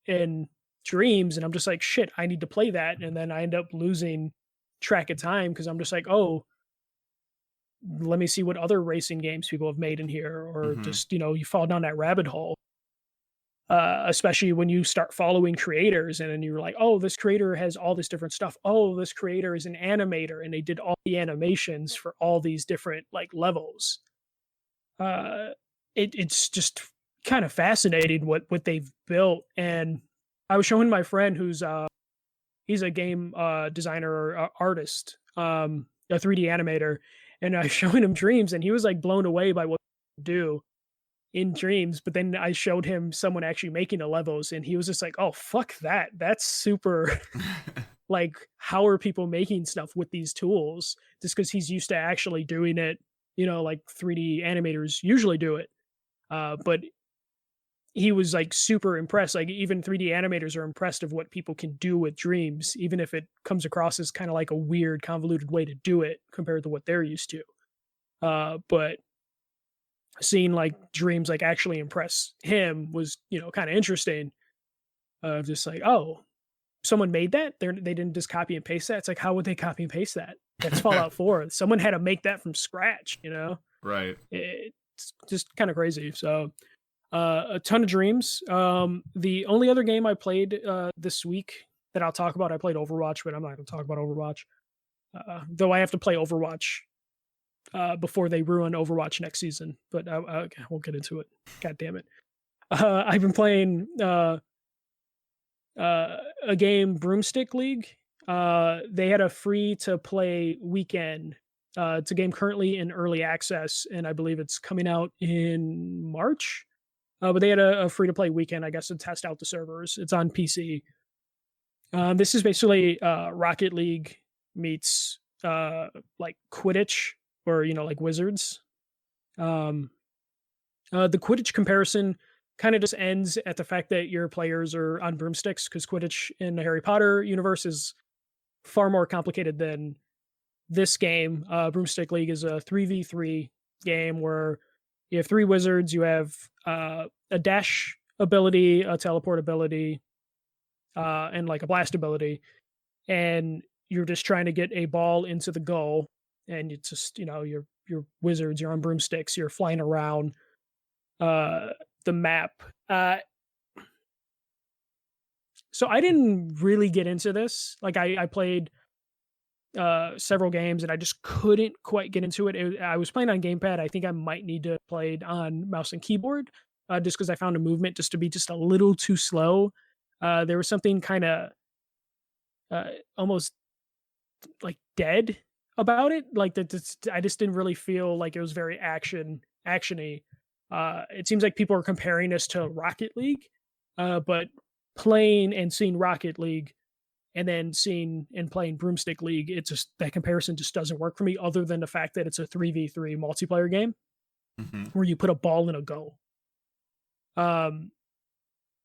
in Dreams, and I'm just like, shit, I need to play that. And then I end up losing track of time because I'm just like, oh, let me see what other racing games people have made in here, or just, you fall down that rabbit hole. Especially when you start following creators and then you're like, oh, this creator has all this different stuff. Oh, this creator is an animator and they did all the animations for all these different like levels. It's just kind of fascinating what they've built. And I was showing my friend who's he's a game designer or artist, a 3D animator, and I was showing him Dreams, and he was like blown away by what they do in Dreams. But then I showed him someone actually making the levels, and he was just like, "Oh, fuck that! That's super, like, how are people making stuff with these tools? Just because he's used to actually doing it, like 3D animators usually do it. But he was like super impressed. Like even 3D animators are impressed of what people can do with dreams, even if it comes across as kind of like a weird, convoluted way to do it compared to what they're used to. But seeing like dreams like actually impress him was, kind of interesting. Just like, oh, someone made that. They didn't just copy and paste that. It's like, how would they copy and paste that? That's Fallout 4. Someone had to make that from scratch. Right. It's just kind of crazy. So a ton of dreams. The only other game I played this week that I'll talk about, I played Overwatch, but I'm not going to talk about Overwatch. Though I have to play Overwatch before they ruin Overwatch next season. But I won't get into it. God damn it. I've been playing a game, Broomstick League. They had a free to play weekend. It's a game currently in early access, and I believe it's coming out in March. But they had a free to play weekend, I guess, to test out the servers. It's on PC. This is basically Rocket League meets like Quidditch, or like Wizards. The Quidditch comparison kind of just ends at the fact that your players are on broomsticks, because Quidditch in the Harry Potter universe is far more complicated than this game. Broomstick League is a 3v3 game where you have 3 wizards. You have a dash ability, a teleport ability, and like a blast ability. And you're just trying to get a ball into the goal. And it's just, you're wizards, you're on broomsticks, you're flying around the map. So I didn't really get into this. Like I played several games and I just couldn't quite get into it. I was playing on gamepad. I think I might need to play it on mouse and keyboard, just because I found a movement just to be just a little too slow. There was something kind of almost like dead about it. Like that, I just didn't really feel like it was very actiony. It seems like people are comparing this to Rocket League, but playing and seeing Rocket League and then seeing and playing Broomstick League, it's just that comparison just doesn't work for me, other than the fact that it's a 3v3 multiplayer game where you put a ball in a goal.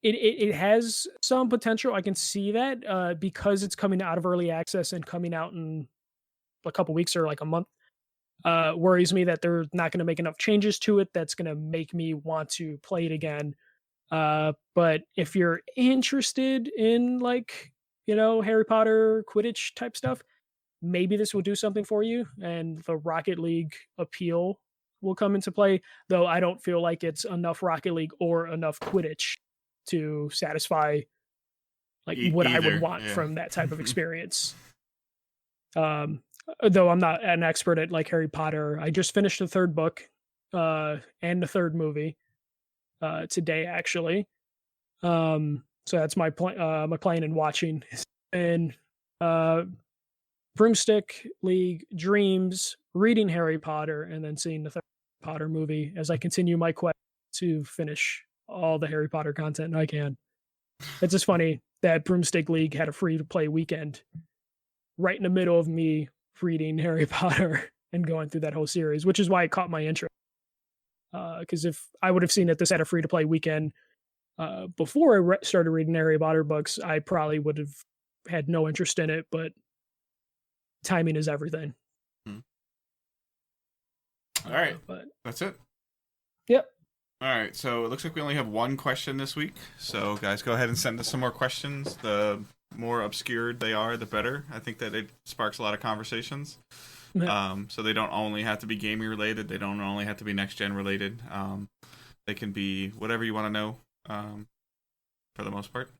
It has some potential. I can see that because it's coming out of early access and coming out in a couple weeks or like a month. Worries me that they're not going to make enough changes to it that's going to make me want to play it again. But if you're interested in like, Harry Potter, Quidditch type stuff, maybe this will do something for you, and the Rocket League appeal will come into play. Though I don't feel like it's enough Rocket League or enough Quidditch to satisfy like what I would want from that type of experience. Though I'm not an expert at like Harry Potter. I just finished the 3rd book and the 3rd movie today, actually. So that's my playing and watching. And Broomstick League, dreams, reading Harry Potter, and then seeing the 3rd Potter movie as I continue my quest to finish all the Harry Potter content I can. It's just funny that Broomstick League had a free to play weekend right in the middle of me reading Harry Potter and going through that whole series, which is why it caught my interest. Because if I would have seen that this had a free to play weekend before I started reading Harry Potter books, I probably would have had no interest in it. But timing is everything. All right, but that's it. Yep. All right, so it looks like we only have one question this week. So guys, go ahead and send us some more questions. The more obscured they are, the better. I think that it sparks a lot of conversations. So they don't only have to be gaming related. They don't only have to be next gen related. They can be whatever you want to know, for the most part.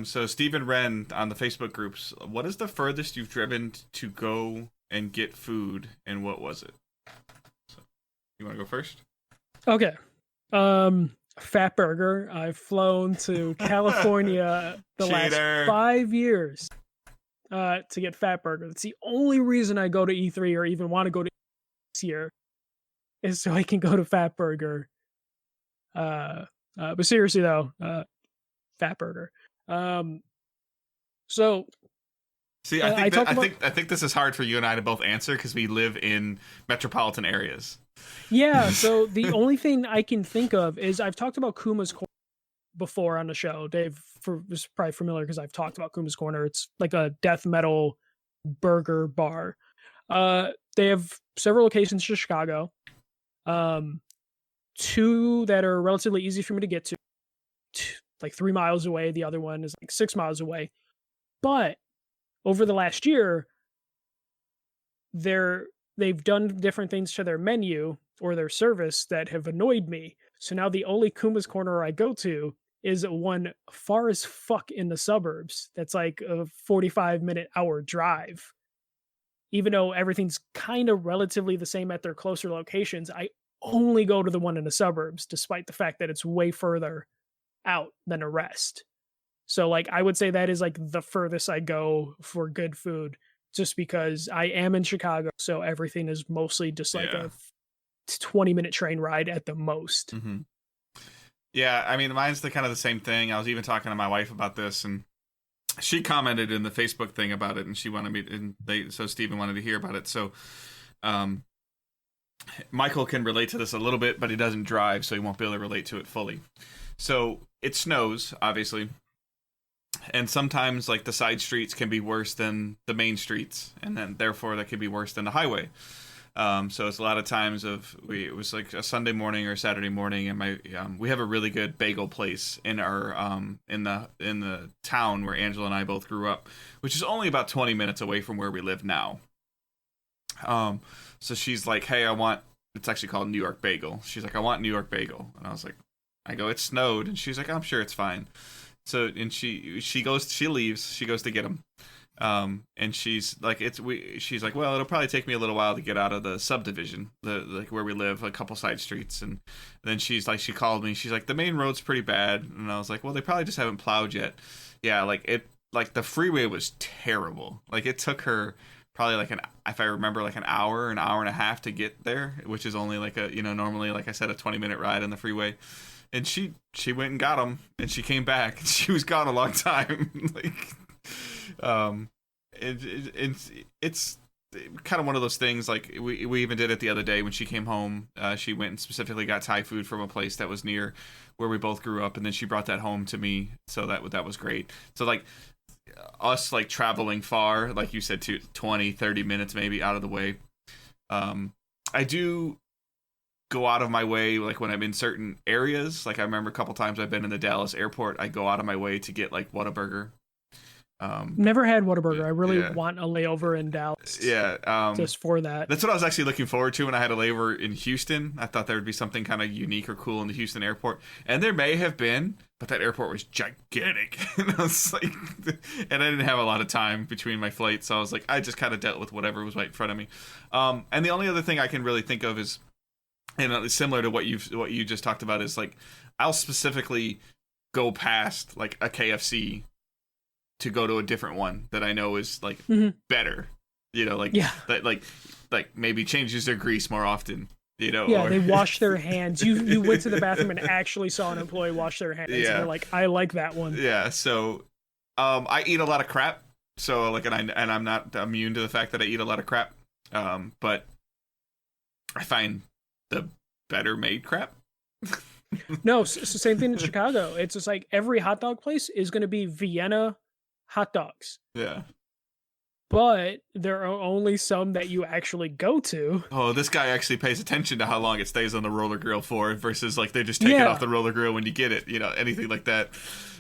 So Stephen Wren on the Facebook groups, what is the furthest you've driven to go and get food, and what was it? So, you want to go first? Okay. Fat Burger. I've flown to California the last 5 years to get Fat Burger. That's the only reason I go to E3 or even want to go to this year, is so I can go to Fat Burger. But seriously though, Fat Burger. So See, I think this is hard for you and I to both answer because we live in metropolitan areas. yeah, so the only thing I can think of is I've talked about Kuma's Corner before on the show. Dave is probably familiar because I've talked about Kuma's Corner. It's like a death metal burger bar. They have several locations in Chicago. Two that are relatively easy for me to get to, like 3 miles away. The other one is like 6 miles away. But over the last year, they've done different things to their menu or their service that have annoyed me. So now the only Kuma's Corner I go to is one far as fuck in the suburbs. That's like a 45-minute hour drive. Even though everything's kind of relatively the same at their closer locations, I only go to the one in the suburbs, despite the fact that it's way further out than the rest. So like I would say that is like the furthest I go for good food, just because I am in Chicago, so everything is mostly just like a 20-minute train ride at the most. Mm-hmm. Yeah, I mean, mine's the kind of the same thing. I was even talking to my wife about this, and she commented in the Facebook thing about it, and she wanted me, so Steven wanted to hear about it. So, Michael can relate to this a little bit, but he doesn't drive, so he won't be able to relate to it fully. So it snows, obviously, and sometimes like the side streets can be worse than the main streets, and then therefore that could be worse than the highway. So it's a lot of times it was like a Sunday morning or a Saturday morning, and we have a really good bagel place in our in the town where Angela and I both grew up, which is only about 20 minutes away from where we live now. So she's like, "Hey, it's actually called New York Bagel." She's like, "I want New York Bagel," and I go, "It snowed," and she's like, "I'm sure it's fine." So and she leaves, she goes to get them. And she's like, she's like, well, it'll probably take me a little while to get out of the subdivision, like where we live, a couple side streets. And then she's like, she called me. She's like, the main road's pretty bad. And I was like, well, they probably just haven't plowed yet. Yeah, like the freeway was terrible. Like it took her probably like if I remember, like an hour and a half to get there, which is only like normally, like I said, a 20-minute ride on the freeway. And she went and got them, and she came back, and she was gone a long time. It's kind of one of those things. Like we even did it the other day when she came home. She went and specifically got Thai food from a place that was near where we both grew up, and then she brought that home to me. So that was great. So like us like traveling far, like you said, to 20-30 minutes maybe out of the way. I do go out of my way, like when I'm in certain areas. Like I remember a couple times I've been in the Dallas airport, I go out of my way to get like Whataburger. Never had Whataburger. I really want a layover in Dallas. Yeah, just for that. That's what I was actually looking forward to when I had a layover in Houston. I thought there would be something kind of unique or cool in the Houston airport, and there may have been, but that airport was gigantic. And I was like, and I didn't have a lot of time between my flights, so I was like, I just kind of dealt with whatever was right in front of me. And the only other thing I can really think of is, and it's similar to what you just talked about, is like I'll specifically go past like a KFC to go to a different one that I know is like better, that like maybe changes their grease more often, or they wash their hands. You went to the bathroom and actually saw an employee wash their hands. Yeah. And they're like, I like that one. Yeah. So, I eat a lot of crap. So like, and I'm not immune to the fact that I eat a lot of crap. But I find the better made crap. No, it's the same thing in Chicago. It's just like every hot dog place is going to be Vienna hot dogs. Yeah. But there are only some that you actually go to. Oh, this guy actually pays attention to how long it stays on the roller grill for versus like they just take it off the roller grill when you get it, anything like that.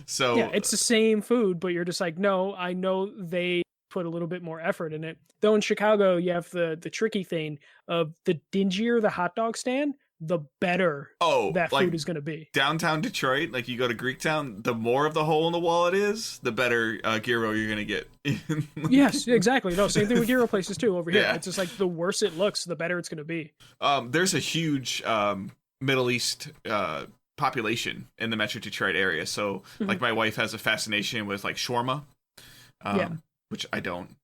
So yeah, it's the same food, but you're just like, no, I know they put a little bit more effort in it. Though in Chicago, you have the tricky thing of the dingier the hot dog stand, the better that food is going to be. Downtown Detroit, like you go to Greektown, the more of the hole in the wall it is, the better gyro you're going to get. Yes, exactly. No, same thing with gyro places too over here. Yeah. It's just like the worse it looks, the better it's going to be. There's a huge Middle East population in the Metro Detroit area. So like my wife has a fascination with like shawarma. Which I don't,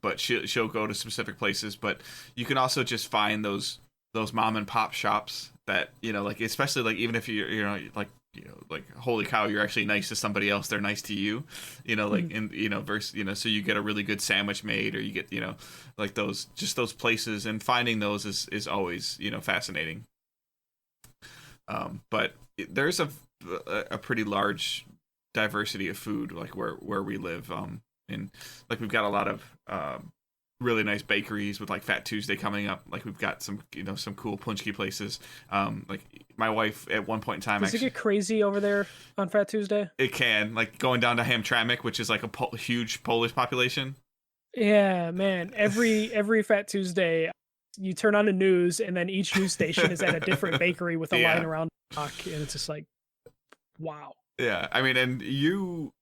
but she'll go to specific places, but you can also just find those mom and pop shops that, like, especially like, even if you're like like, holy cow, you're actually nice to somebody else, they're nice to you, like, and versus, so you get a really good sandwich made, or you get, like those places, and finding those is always, fascinating. But there's a pretty large diversity of food, like where we live, and like we've got a lot of really nice bakeries with like Fat Tuesday coming up. Like we've got some some cool punchki places. Like my wife at one point in time, does it get crazy over there on Fat Tuesday? It can, like going down to Hamtramck, which is like a huge Polish population. Yeah, man. Every Fat Tuesday, you turn on the news, and then each news station is at a different bakery with a line around the block, and it's just like, wow. Yeah, I mean, and you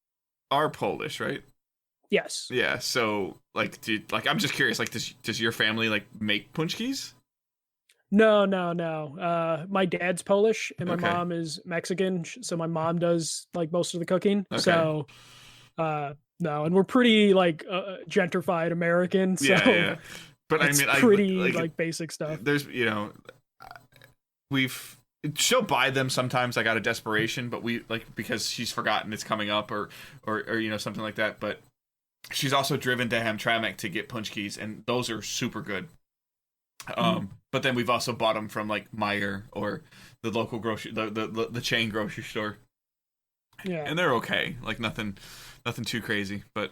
are Polish, right? Yes. Yeah. So, like, I'm just curious. Like, does your family like make punchkis? No. My dad's Polish, and my mom is Mexican, so my mom does like most of the cooking. Okay. So, no, and we're pretty like gentrified American. So, yeah. But I mean, pretty like basic stuff. There's, she'll buy them sometimes, like out of desperation, but we like because she's forgotten it's coming up or something like that. But she's also driven to Hamtramck to get punchkis, and those are super good. But then we've also bought them from like Meijer or the local grocery, the chain grocery store. Yeah, and they're okay, like nothing too crazy. But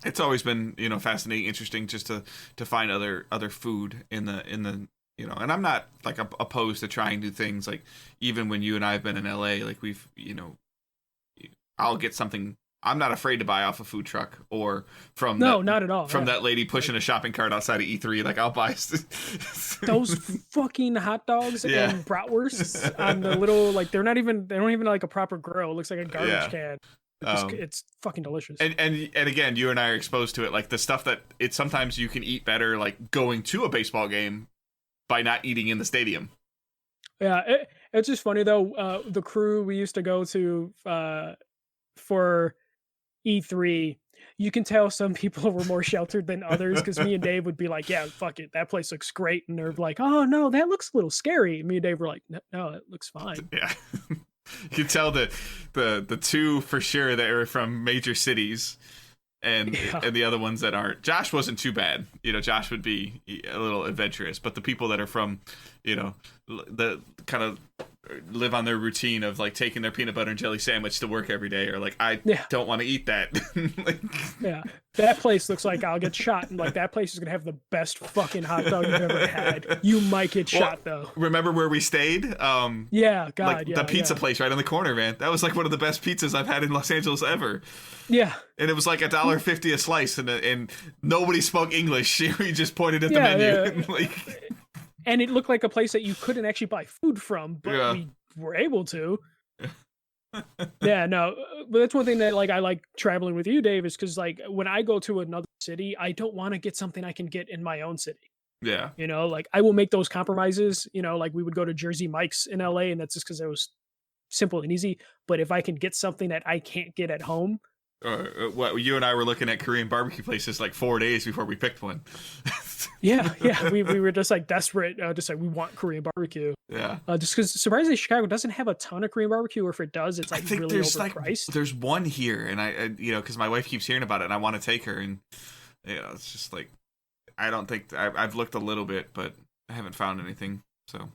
it's always been fascinating, interesting, just to find other food in the and I'm not like opposed to trying new things. Like even when you and I have been in LA, like we've I'll get something. I'm not afraid to buy off a food truck or from not at all. From that lady pushing a shopping cart outside of E3. Like I'll buy those fucking hot dogs and bratwursts on the little, like they don't even like a proper grill. It looks like a garbage can. It's fucking delicious. And again, you and I are exposed to it. Like the stuff that sometimes you can eat better, like going to a baseball game by not eating in the stadium. Yeah, it's just funny though. The crew we used to go to for E3, you can tell some people were more sheltered than others, because me and Dave would be like, yeah, fuck it, that place looks great, and they're like, oh no, that looks a little scary. And me and Dave were like, no, it looks fine. Yeah. You can tell that the two for sure that are from major cities and the other ones that aren't. Josh wasn't too bad. Josh would be a little adventurous, but the people that are from, the kind of live on their routine of like taking their peanut butter and jelly sandwich to work every day, or like, I don't want to eat that. Yeah, that place looks like I'll get shot, and like that place is gonna have the best fucking hot dog you've ever had. You might get shot though. Remember where we stayed? The pizza place right on the corner, man. That was like one of the best pizzas I've had in Los Angeles ever. Yeah, and it was like $1.50 a slice, and nobody spoke English. We just pointed at the menu. And it looked like a place that you couldn't actually buy food from, but we were able to. Yeah, no, but that's one thing that like I like traveling with you, Dave, is because like when I go to another city, I don't want to get something I can get in my own city. Yeah, like I will make those compromises. Like we would go to Jersey Mike's in LA, and that's just because it was simple and easy. But if I can get something that I can't get at home. You and I were looking at Korean barbecue places like 4 days before we picked one. yeah, we were just like desperate, just like we want Korean barbecue. Yeah, just because surprisingly Chicago doesn't have a ton of Korean barbecue, or if it does, it's like really overpriced. Like, there's one here, and I because my wife keeps hearing about it, and I want to take her, and it's just like I don't think I've looked a little bit, but I haven't found anything. So.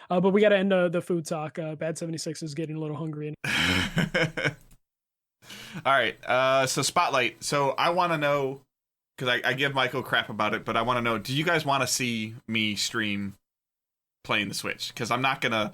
But we got to end the food talk. Bad 76 is getting a little hungry. All right, so Spotlight. So I want to know, because I give Michael crap about it, but I want to know, do you guys want to see me stream playing the Switch? Because I'm not going to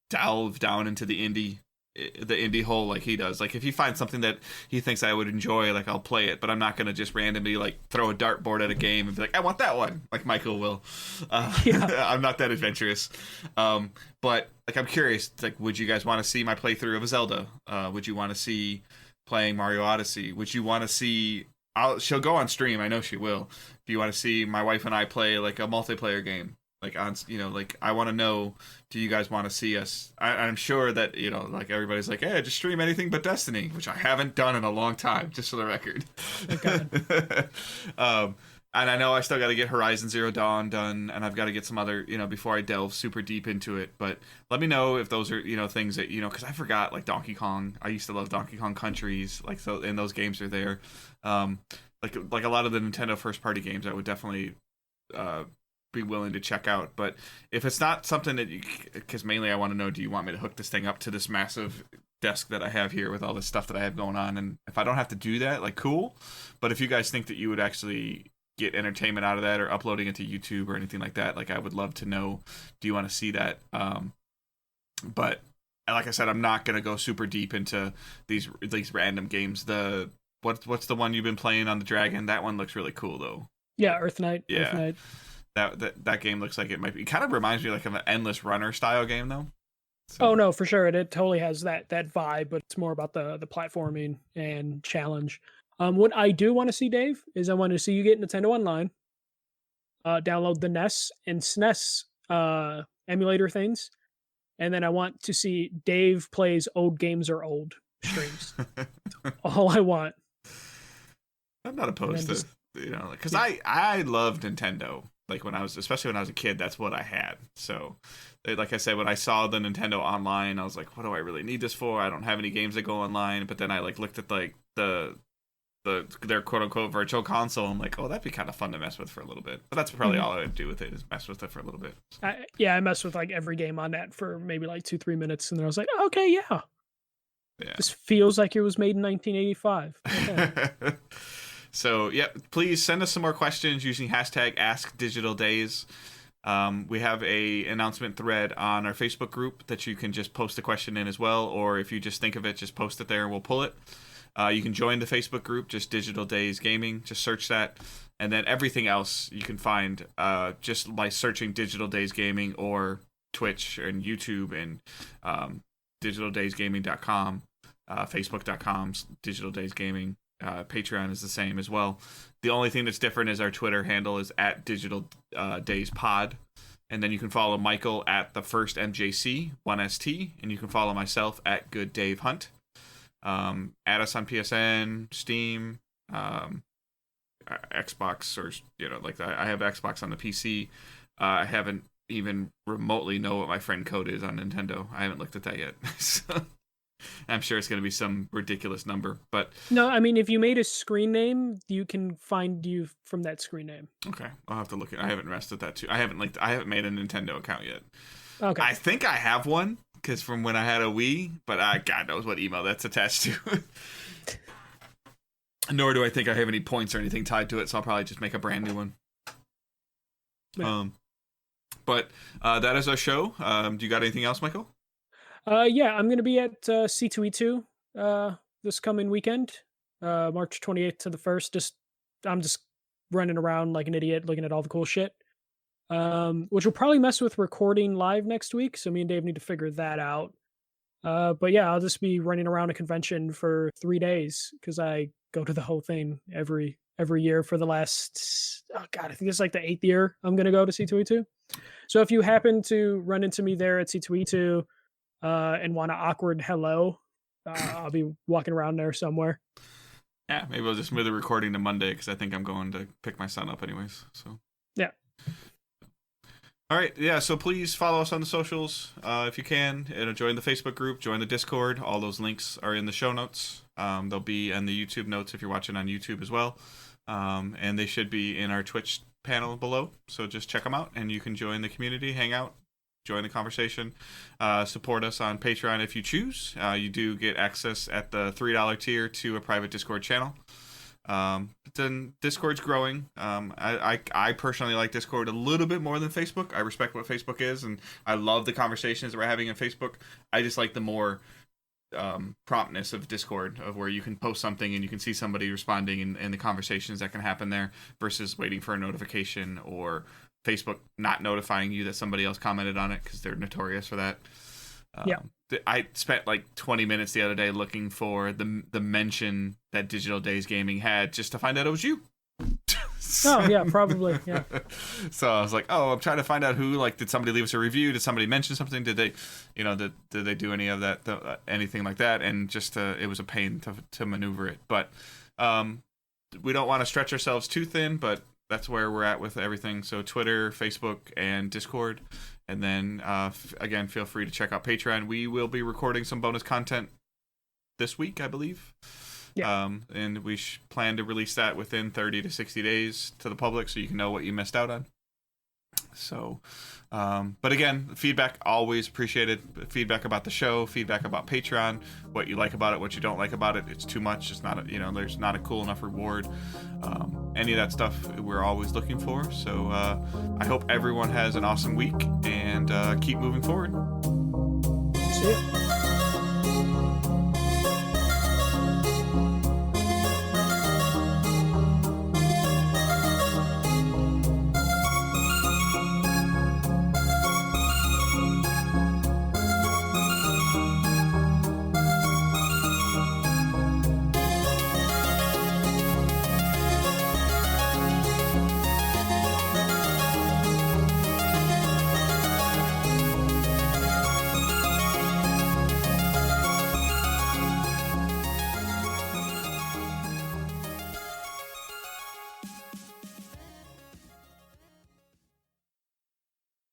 delve down into the indie hole like he does. Like, if he finds something that he thinks I would enjoy, like, I'll play it, but I'm not going to just randomly, like, throw a dartboard at a game and be like, I want that one, like Michael will. I'm not that adventurous. But, like, I'm curious, like, would you guys want to see my playthrough of a Zelda? Would you want to see playing Mario Odyssey? Would you want to see... she'll go on stream, I know she will. Do you want to see my wife and I play, like, a multiplayer game? Like, on, like, I want to know, do you guys want to see us? I'm sure that, like, everybody's like, hey, just stream anything but Destiny, which I haven't done in a long time, just for the record. Thank God. And I know I still got to get Horizon Zero Dawn done, and I've got to get some other, before I delve super deep into it. But let me know if those are, things that, because I forgot, like Donkey Kong. I used to love Donkey Kong Countries, like, so, and those games are there. Like a lot of the Nintendo first party games, I would definitely be willing to check out. But if it's not something that because mainly I want to know, do you want me to hook this thing up to this massive desk that I have here with all this stuff that I have going on? And if I don't have to do that, like, cool. But if you guys think that you would actually get entertainment out of that, or uploading it to YouTube or anything like that, like, I would love to know, do you want to see that? But like I said, I'm not going to go super deep into these random games. What's the one you've been playing on the Dragon? That one looks really cool though. Yeah, Earth Knight. Yeah. Earth Knight. That game looks like it might be. It kind of reminds me like of an Endless Runner style game though. So. Oh no, for sure. It totally has that vibe, but it's more about the platforming and challenge. What I do want to see, Dave, is I want to see you get Nintendo Online, download the NES and SNES emulator things, and then I want to see Dave plays Old Games Are Old streams. All I want. I'm not opposed to, because I love Nintendo. Like especially when I was a kid, that's what I had. So, like I said, when I saw the Nintendo Online, I was like, what do I really need this for? I don't have any games that go online. But then I looked at their quote unquote virtual console. I'm like, oh, that'd be kind of fun to mess with for a little bit. But that's probably all I would do with it, is mess with it for a little bit. So. I messed with like every game on that for maybe like 2-3 minutes, and then I was like, oh, okay, yeah. This feels like it was made in 1985. Okay. So, please send us some more questions using hashtag AskDigitalDays. We have a announcement thread on our Facebook group that you can just post a question in as well, or if you just think of it, just post it there and we'll pull it. You can join the Facebook group, just Digital Days Gaming, just search that. And then everything else you can find just by searching Digital Days Gaming, or Twitch and YouTube and digitaldaysgaming.com, facebook.com, Digital Days Gaming. Patreon is the same as well. The only thing that's different is our Twitter handle is at Digital Days Pod, and then you can follow Michael at the first MJC 1ST, and you can follow myself at Good Dave Hunt. Add us on PSN, Steam, Xbox, or I have Xbox on the PC. I haven't even remotely know what my friend code is on Nintendo. I haven't looked at that yet. So. I'm sure it's going to be some ridiculous number, but no, I mean, if you made a screen name, you can find you from that screen name. Okay, I'll have to look at. I haven't messed with that too. I haven't made a Nintendo account yet. Okay, I think I have one because from when I had a Wii, but God knows what email that's attached to. Nor do I think I have any points or anything tied to it, so I'll probably just make a brand new one. Yeah. But that is our show. Do you got anything else, Michael? Yeah, I'm going to be at C2E2 this coming weekend, March 28th to the 1st. I'm just running around like an idiot looking at all the cool shit, which will probably mess with recording live next week, so me and Dave need to figure that out. But yeah, I'll just be running around a convention for 3 days, because I go to the whole thing every year for the last, I think it's like the 8th year I'm going to go to C2E2. So if you happen to run into me there at C2E2, and want an awkward hello, I'll be walking around there somewhere. Yeah, maybe I'll just move the recording to Monday, because I think I'm going to pick my son up anyways. So yeah. All right, yeah. So please follow us on the socials if you can, and join the Facebook group, join the Discord. All those links are in the show notes. They'll be in the YouTube notes if you're watching on YouTube as well, and they should be in our Twitch panel below. So just check them out, and you can join the community, hang out, join the conversation, support us on Patreon if you choose. You do get access at the $3 tier to a private Discord channel. But then Discord's growing. I personally like Discord a little bit more than Facebook. I respect what Facebook is, and I love the conversations that we're having in Facebook. I just like the more promptness of Discord, of where you can post something and you can see somebody responding, and the conversations that can happen there, versus waiting for a notification, or Facebook not notifying you that somebody else commented on it, because they're notorious for that. I spent like 20 minutes the other day looking for the mention that Digital Days Gaming had, just to find out it was you. Oh yeah, probably, yeah. So I was like, oh, I'm trying to find out who, like, did somebody leave us a review? Did somebody mention something? Did they, did they do any of that, anything like that? And just it was a pain to maneuver it. But we don't want to stretch ourselves too thin, but that's where we're at with everything. So Twitter, Facebook, and Discord. And then, again, feel free to check out Patreon. We will be recording some bonus content this week, I believe. Yeah. And we plan to release that within 30 to 60 days to the public so you can know what you missed out on. So, but again, feedback always appreciated. Feedback about the show, feedback about Patreon, what you like about it, what you don't like about it. It's too much. It's not, there's not a cool enough reward. Any of that stuff we're always looking for. So I hope everyone has an awesome week and keep moving forward. See ya.